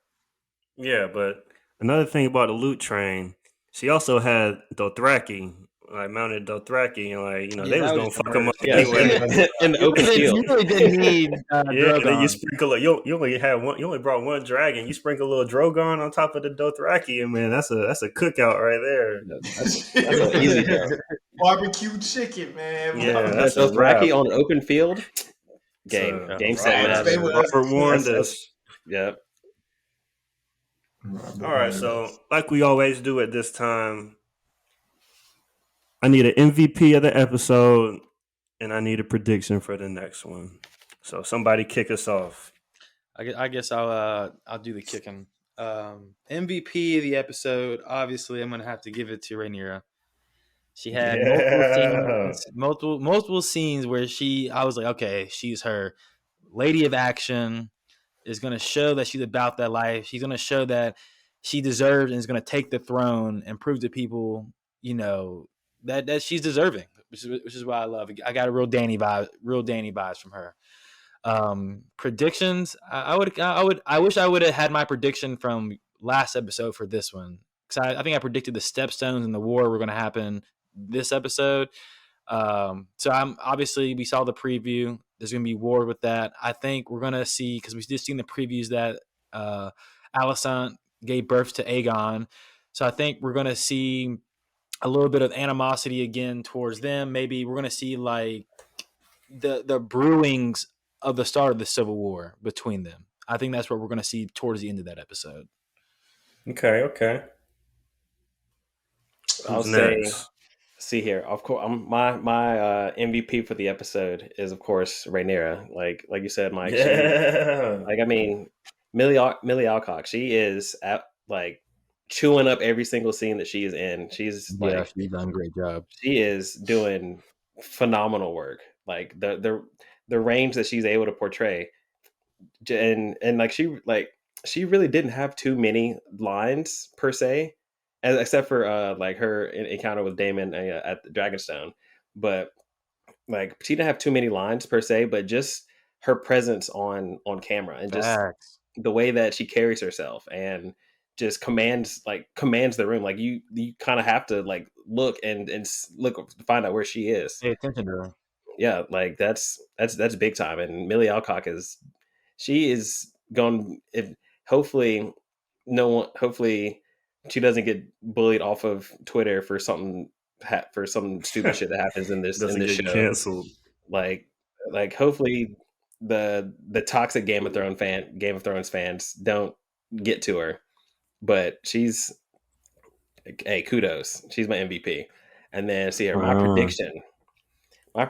Yeah, but another thing about the Loot Train, she also had Dothraki. Like mounted Dothraki, and they was gonna fuck them up anyway. In the open field, you really didn't need. Then you sprinkle. You only had one. You only brought one dragon. You sprinkle a little Drogon on top of the Dothraki, and man, that's a cookout right there. That's an easy job. Barbecue chicken, man. Yeah, that's Dothraki on an open field. Game set match. Robert warned us. Yeah. All right, so like we always do at this time. I need an MVP of the episode, and I need a prediction for the next one. So somebody kick us off. I guess I'll do the kicking. MVP of the episode, obviously, I'm going to have to give it to Rhaenyra. She had multiple scenes where I was like, okay, she's her lady of action, is going to show that she's about that life. She's going to show that she deserves and is going to take the throne and prove to people, that she's deserving, which is what I love. I got a real Dany vibes from her. Predictions. I wish I would have had my prediction from last episode for this one, because I think I predicted the Stepstones and the war were going to happen this episode. So I'm obviously we saw the preview. There's gonna be war with that. I think we're gonna see because we've just seen the previews that Alicent gave birth to Aegon. So I think we're gonna see a little bit of animosity again towards them. Maybe we're gonna see like the brewings of the start of the Civil War between them. I think that's what we're gonna see towards the end of that episode. Okay. I'll Who's say, next? see here. Of course, my MVP for the episode is of course Rhaenyra. Like you said, Mike. Yeah. I mean, Millie Alcock. She is like chewing up every single scene that she is in. She's done a great job. She is doing phenomenal work. Like the range that she's able to portray, and like she really didn't have too many lines per se, except for like her encounter with Daemon at the Dragonstone. But like she didn't have too many lines per se, but just her presence on camera and just the way that she carries herself and just commands the room. Like you kind of have to like look and look to find out where she is. Pay attention to her. Yeah, like that's big time. And Millie Alcock is going. If hopefully hopefully she doesn't get bullied off of Twitter for something for some stupid shit that happens in this show. Canceled. Like hopefully the toxic Game of Thrones fans don't get to her. But she's kudos. She's my MVP. And then see here, my prediction. I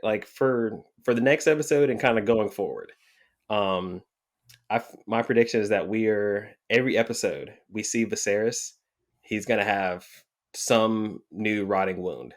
like for the next episode and kind of going forward. My prediction is that every episode we see Viserys, he's gonna have some new rotting wound.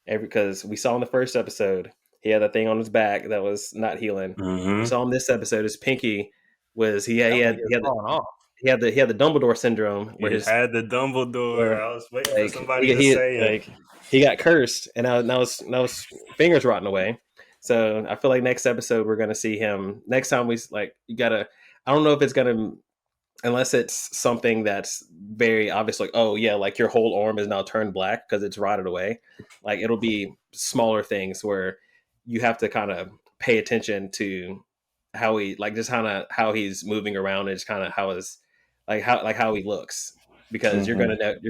Because we saw in the first episode he had that thing on his back that was not healing. Mm-hmm. We saw in this episode his pinky was he had the Dumbledore syndrome. Where he had the Dumbledore. I was waiting for somebody to say it. Like, he got cursed, and now his fingers rotting away. So I feel like next episode we're gonna see him. Next time you gotta. I don't know if it's gonna, unless it's something that's very obvious, like like your whole arm is now turned black because it's rotted away. Like it'll be smaller things where you have to kind of pay attention to how he how he's moving around and just kind of how he looks, because you're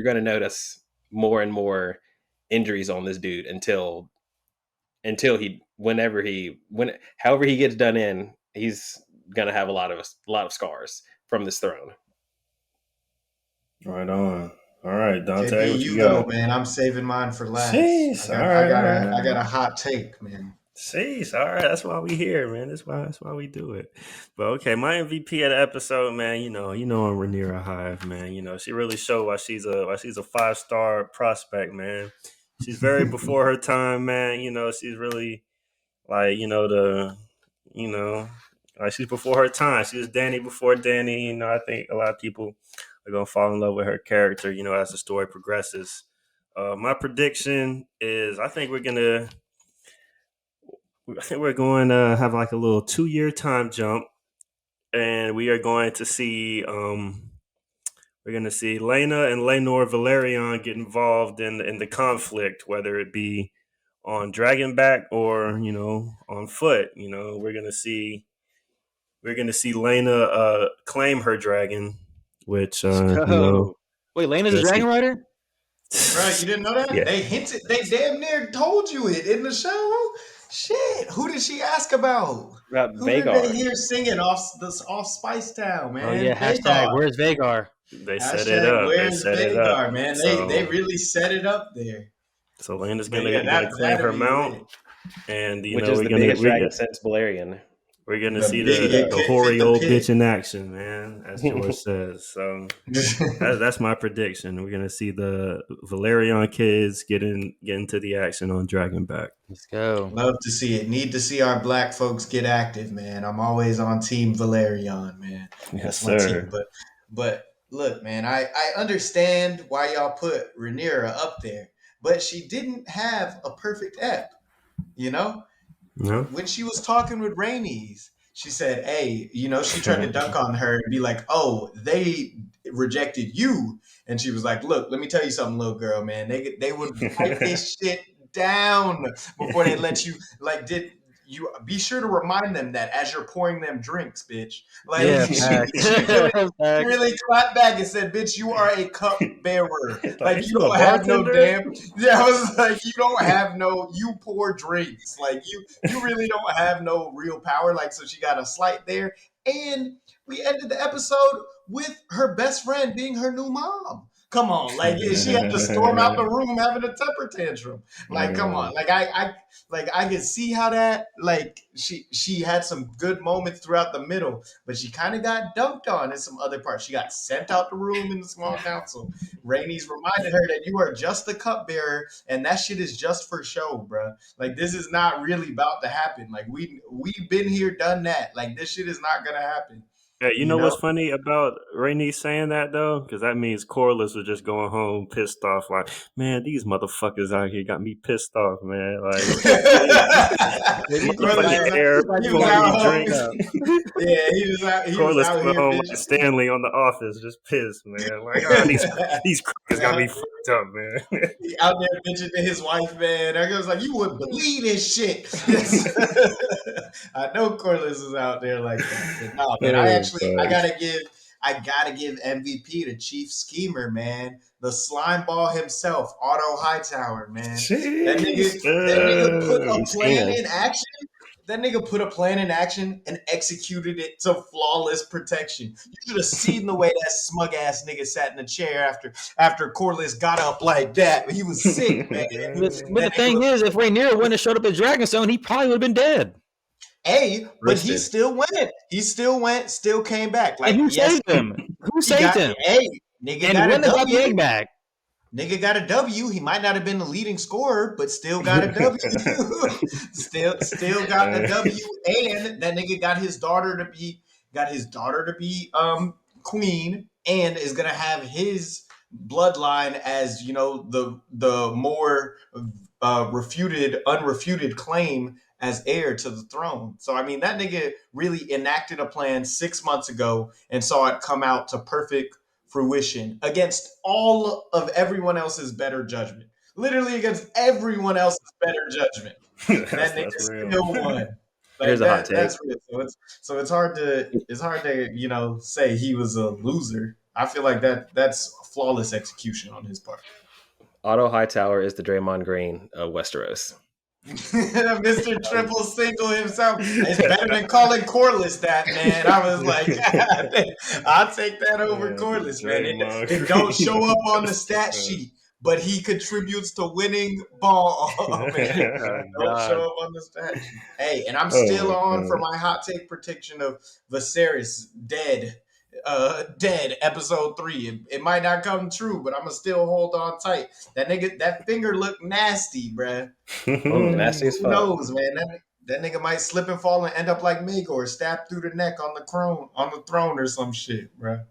gonna notice more and more injuries on this dude until however he gets done in, he's gonna have a lot of scars from this throne. Right on. All right, Dante, JP, what you go, got? man. I'm saving mine for last. Jeez, I got a hot take, man. Jeez, all right, that's why we here, man. That's why we do it. But okay, my MVP of the episode, man. You know, on Rhaenyra Hive, man. You know, she really showed why she's a 5-star prospect, man. She's very before her time, man. You know, she's really like she's before her time. She was Dany before Dany. You know, I think a lot of people are gonna fall in love with her character. You know, as the story progresses. My prediction is, I think we're going to have like a little 2-year time jump, and we are going to see Lena and Laenor Velaryon get involved in the conflict, whether it be on Dragonback or on foot. You know, we're gonna see Lena claim her dragon, which wait, Lena's a dragon rider? Right, you didn't know that? Yeah. They hinted, they damn near told you it in the show. Shit, who did she ask about? Who Vhagar. did they hear singing off Spice Town, man? Oh yeah, hashtag where's Vhagar? They set it up. Where's Vhagar, man? They really set it up there. So Lena's gonna claim her mount, and which is the biggest dragon since Balerion. We're gonna see the hoary old bitch in action, man, as George says. So that's my prediction. We're gonna see the Velaryon kids get into the action on Dragonback. Let's go. Love to see it. Need to see our black folks get active, man. I'm always on Team Velaryon, man. That's my team. But look, man, I understand why y'all put Rhaenyra up there, but she didn't have a perfect ep, you know? No. When she was talking with Rhaenys, she said, hey, she tried to dunk on her and be like, oh, they rejected you. And she was like, look, let me tell you something, little girl, man. They would fight this shit down before they let you. Like, did you be sure to remind them that as you're pouring them drinks, bitch? Like, Yeah, she really clapped back and said, "Bitch, you are a cup bearer. Like, you don't have no damn." Yeah, I was like, "You don't have no. You pour drinks. Like, you really don't have no real power." Like, so she got a slight there, and we ended the episode with her best friend being her new mom. Come on, like she had to storm out the room having a temper tantrum. Like, come on, like I could see how that, like, she had some good moments throughout the middle, but she kind of got dunked on in some other parts. She got sent out the room in the small council. Rainey's reminded her that you are just the cupbearer, and that shit is just for show, bro. Like, this is not really about to happen. Like, we've been here, done that. Like, this shit is not gonna happen. Hey, you know what's funny about Rainey saying that though? Because that means Corliss was just going home pissed off. Like, man, these motherfuckers out here got me pissed off, man. Like, Corliss coming home like Stanley on The Office, just pissed, man. Like, these crackers got me fucked up, man. He out there bitching to his wife, man. I was like, you wouldn't believe this shit. I know Corliss is out there like that. But no, man, I gotta give MVP to Chief Schemer, man. The slime ball himself, Otto Hightower, man. That nigga put a plan in action. That nigga put a plan in action and executed it to flawless perfection. You should have seen the way that smug ass nigga sat in the chair after Corliss got up like that. He was sick, man. But the thing is, if Rhaenyra wouldn't have showed up at Dragonstone, he probably would have been dead. But he still went. He still went, still came back. Like, and who saved him? Who saved him? Nigga and got when they got the egg back. Nigga got a W. He might not have been the leading scorer, but still got a W. still got a W. And that nigga got his daughter to be queen, and is gonna have his bloodline as, you know, the more unrefuted claim as heir to the throne. So I mean, that nigga really enacted a plan 6 months ago and saw it come out to perfect fruition against all of everyone else's better judgment. Literally against everyone else's better judgment. That nigga still won. Like, here's a hot take. That's real. So it's hard to, you know, say he was a loser. I feel like that's flawless execution on his part. Otto Hightower is the Draymond Green of Westeros. Mr. Triple Single himself. It's better than calling Corliss that, man. I was like, I'll take that over Corliss, man. It don't show up on the stat sheet, but he contributes to winning ball. Don't show up on the stat sheet. Hey, and I'm still on for my hot take prediction of Viserys dead episode 3. It might not come true, but I'm gonna still hold on tight. That finger looked nasty, bruh. Nasty as fuck. Who knows, man? That nigga might slip and fall and end up like Maegor, stabbed through the neck on the throne or some shit, bruh.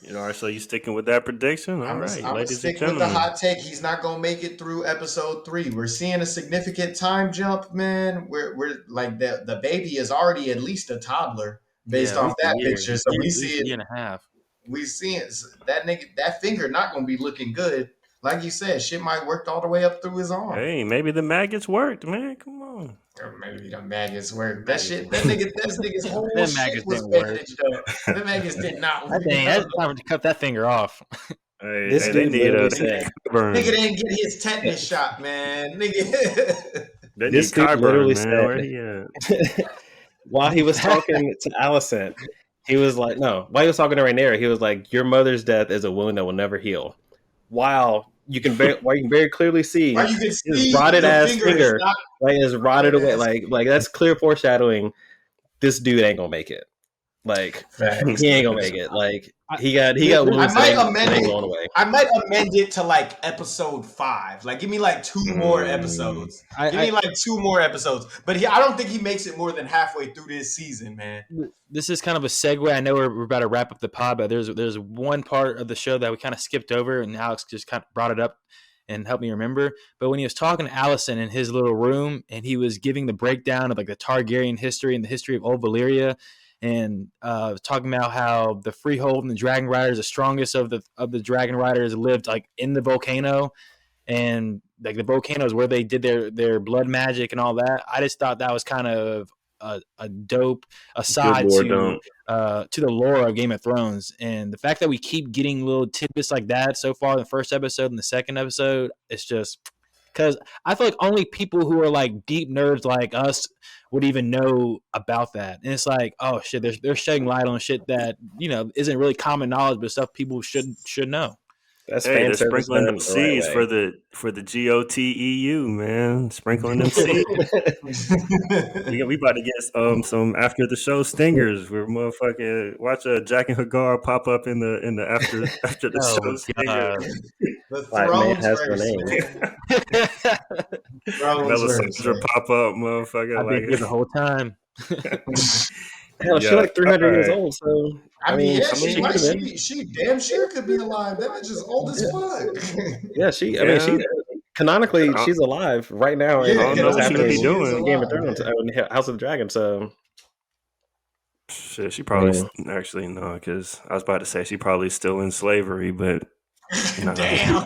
You know, so you sticking with that prediction? All right, I'm ladies stick and gentlemen. with the hot take. He's not gonna make it through episode 3. We're seeing a significant time jump, man. We're like the baby is already at least a toddler. Based off that picture, so we see it. Year and a half. We see it. That nigga, that finger not gonna be looking good. Like you said, shit might worked all the way up through his arm. Hey, maybe the maggots worked, man. Come on. Or maybe the maggots worked. That nigga's whole shit was bandaged up. The maggots did not work. That's time to cut that finger off. Hey, this dude nigga didn't get his tetanus shot, man. Nigga. This dude literally said. While he was talking to Alicent, he was like, while he was talking to Rhaenyra, he was like, your mother's death is a wound that will never heal. While you can very clearly see his rotted ass finger, like, is rotted away. Like that's clear foreshadowing. This dude ain't gonna make it. Like, he ain't gonna make it. Like, he got wounds. I might amend it to like episode 5. Like, give me like 2 more episodes. Give me like 2 more episodes. But I don't think he makes it more than halfway through this season, man. This is kind of a segue. I know we're about to wrap up the pod, but there's one part of the show that we kind of skipped over, and Alex just kind of brought it up and helped me remember. But when he was talking to Alicent in his little room, and he was giving the breakdown of like the Targaryen history and the history of Old Valyria, and talking about how the Freehold and the Dragon Riders, the strongest of the Dragon Riders, lived like in the volcano, and like the volcanoes where they did their blood magic and all that. I just thought that was kind of a dope aside to the lore of Game of Thrones, and the fact that we keep getting little tidbits like that so far in the first episode and the second episode, it's just because I feel like only people who are like deep nerds like us would even know about that, and it's like, oh shit, they're shedding light on shit that isn't really common knowledge, but stuff people should know. That's Hey, fan they're service sprinkling done them the right seeds way. for the GOTEU, man. Sprinkling them seeds. we about to get some after the show stingers. We're motherfucking watch Jack and Hagar pop up in the after the show stingers. The Man Thrones has no verse, name. man. Thrones verse, Melisandre pop up, motherfucker. I've been here the whole time. Hell, she's like 300 years old, so I mean, yeah, she she damn sure could be alive. That bitch is old as fuck. Yeah, I mean, she canonically she's alive right now. Yeah, I don't know what she would be doing in Game of Thrones, House of the Dragon. So shit, she probably actually no, because I was about to say she probably still in slavery, but no. Damn.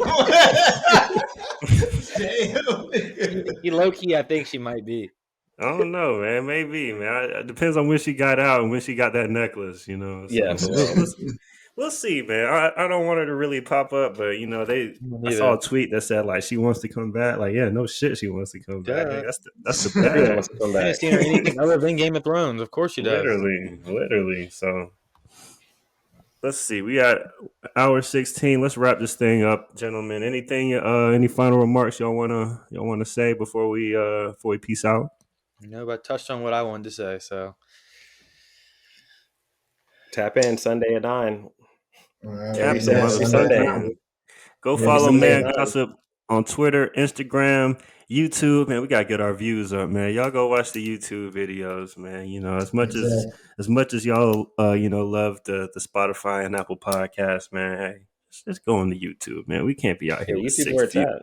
Low key, I think she might be. I don't know, man. Maybe, man. It depends on when she got out and when she got that necklace, you know. So yeah, we'll see, man. I don't want her to really pop up, but I saw a tweet that said like she wants to come back. Like, yeah, no shit, she wants to come back. Like, that's the bad. wants to come back. I haven't seen her anything other than Game of Thrones. Of course she does. Literally. So let's see. We got hour 16. Let's wrap this thing up, gentlemen. Anything? Any final remarks y'all wanna say before we peace out? But I touched on what I wanted to say, so tap in Sunday at 9. Every Sunday. Go follow Man Gossip on Twitter, Instagram, YouTube. Man, we gotta get our views up, man. Y'all go watch the YouTube videos, man. As much as y'all love the Spotify and Apple Podcasts, man. Hey, let's go on the YouTube, man. We can't be out here with 6 people.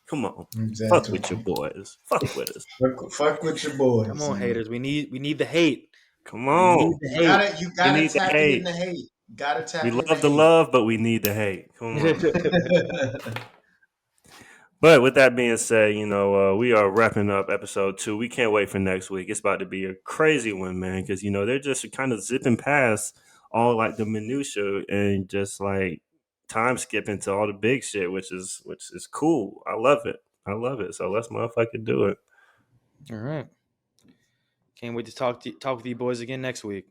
Come on, fuck with your boys. Fuck with us. Fuck with your boys. Come on, haters. We need the hate. Come on. You gotta tap in the hate. Gotta tap in. We love the love, but we need the hate. Come on. But with that being said, we are wrapping up episode 2. We can't wait for next week. It's about to be a crazy one, man, because they're just kind of zipping past all like the minutia and just like time skipping to all the big shit, which is cool. I love it. So let's motherfucking do it. All right. Can't wait to talk with you boys again next week.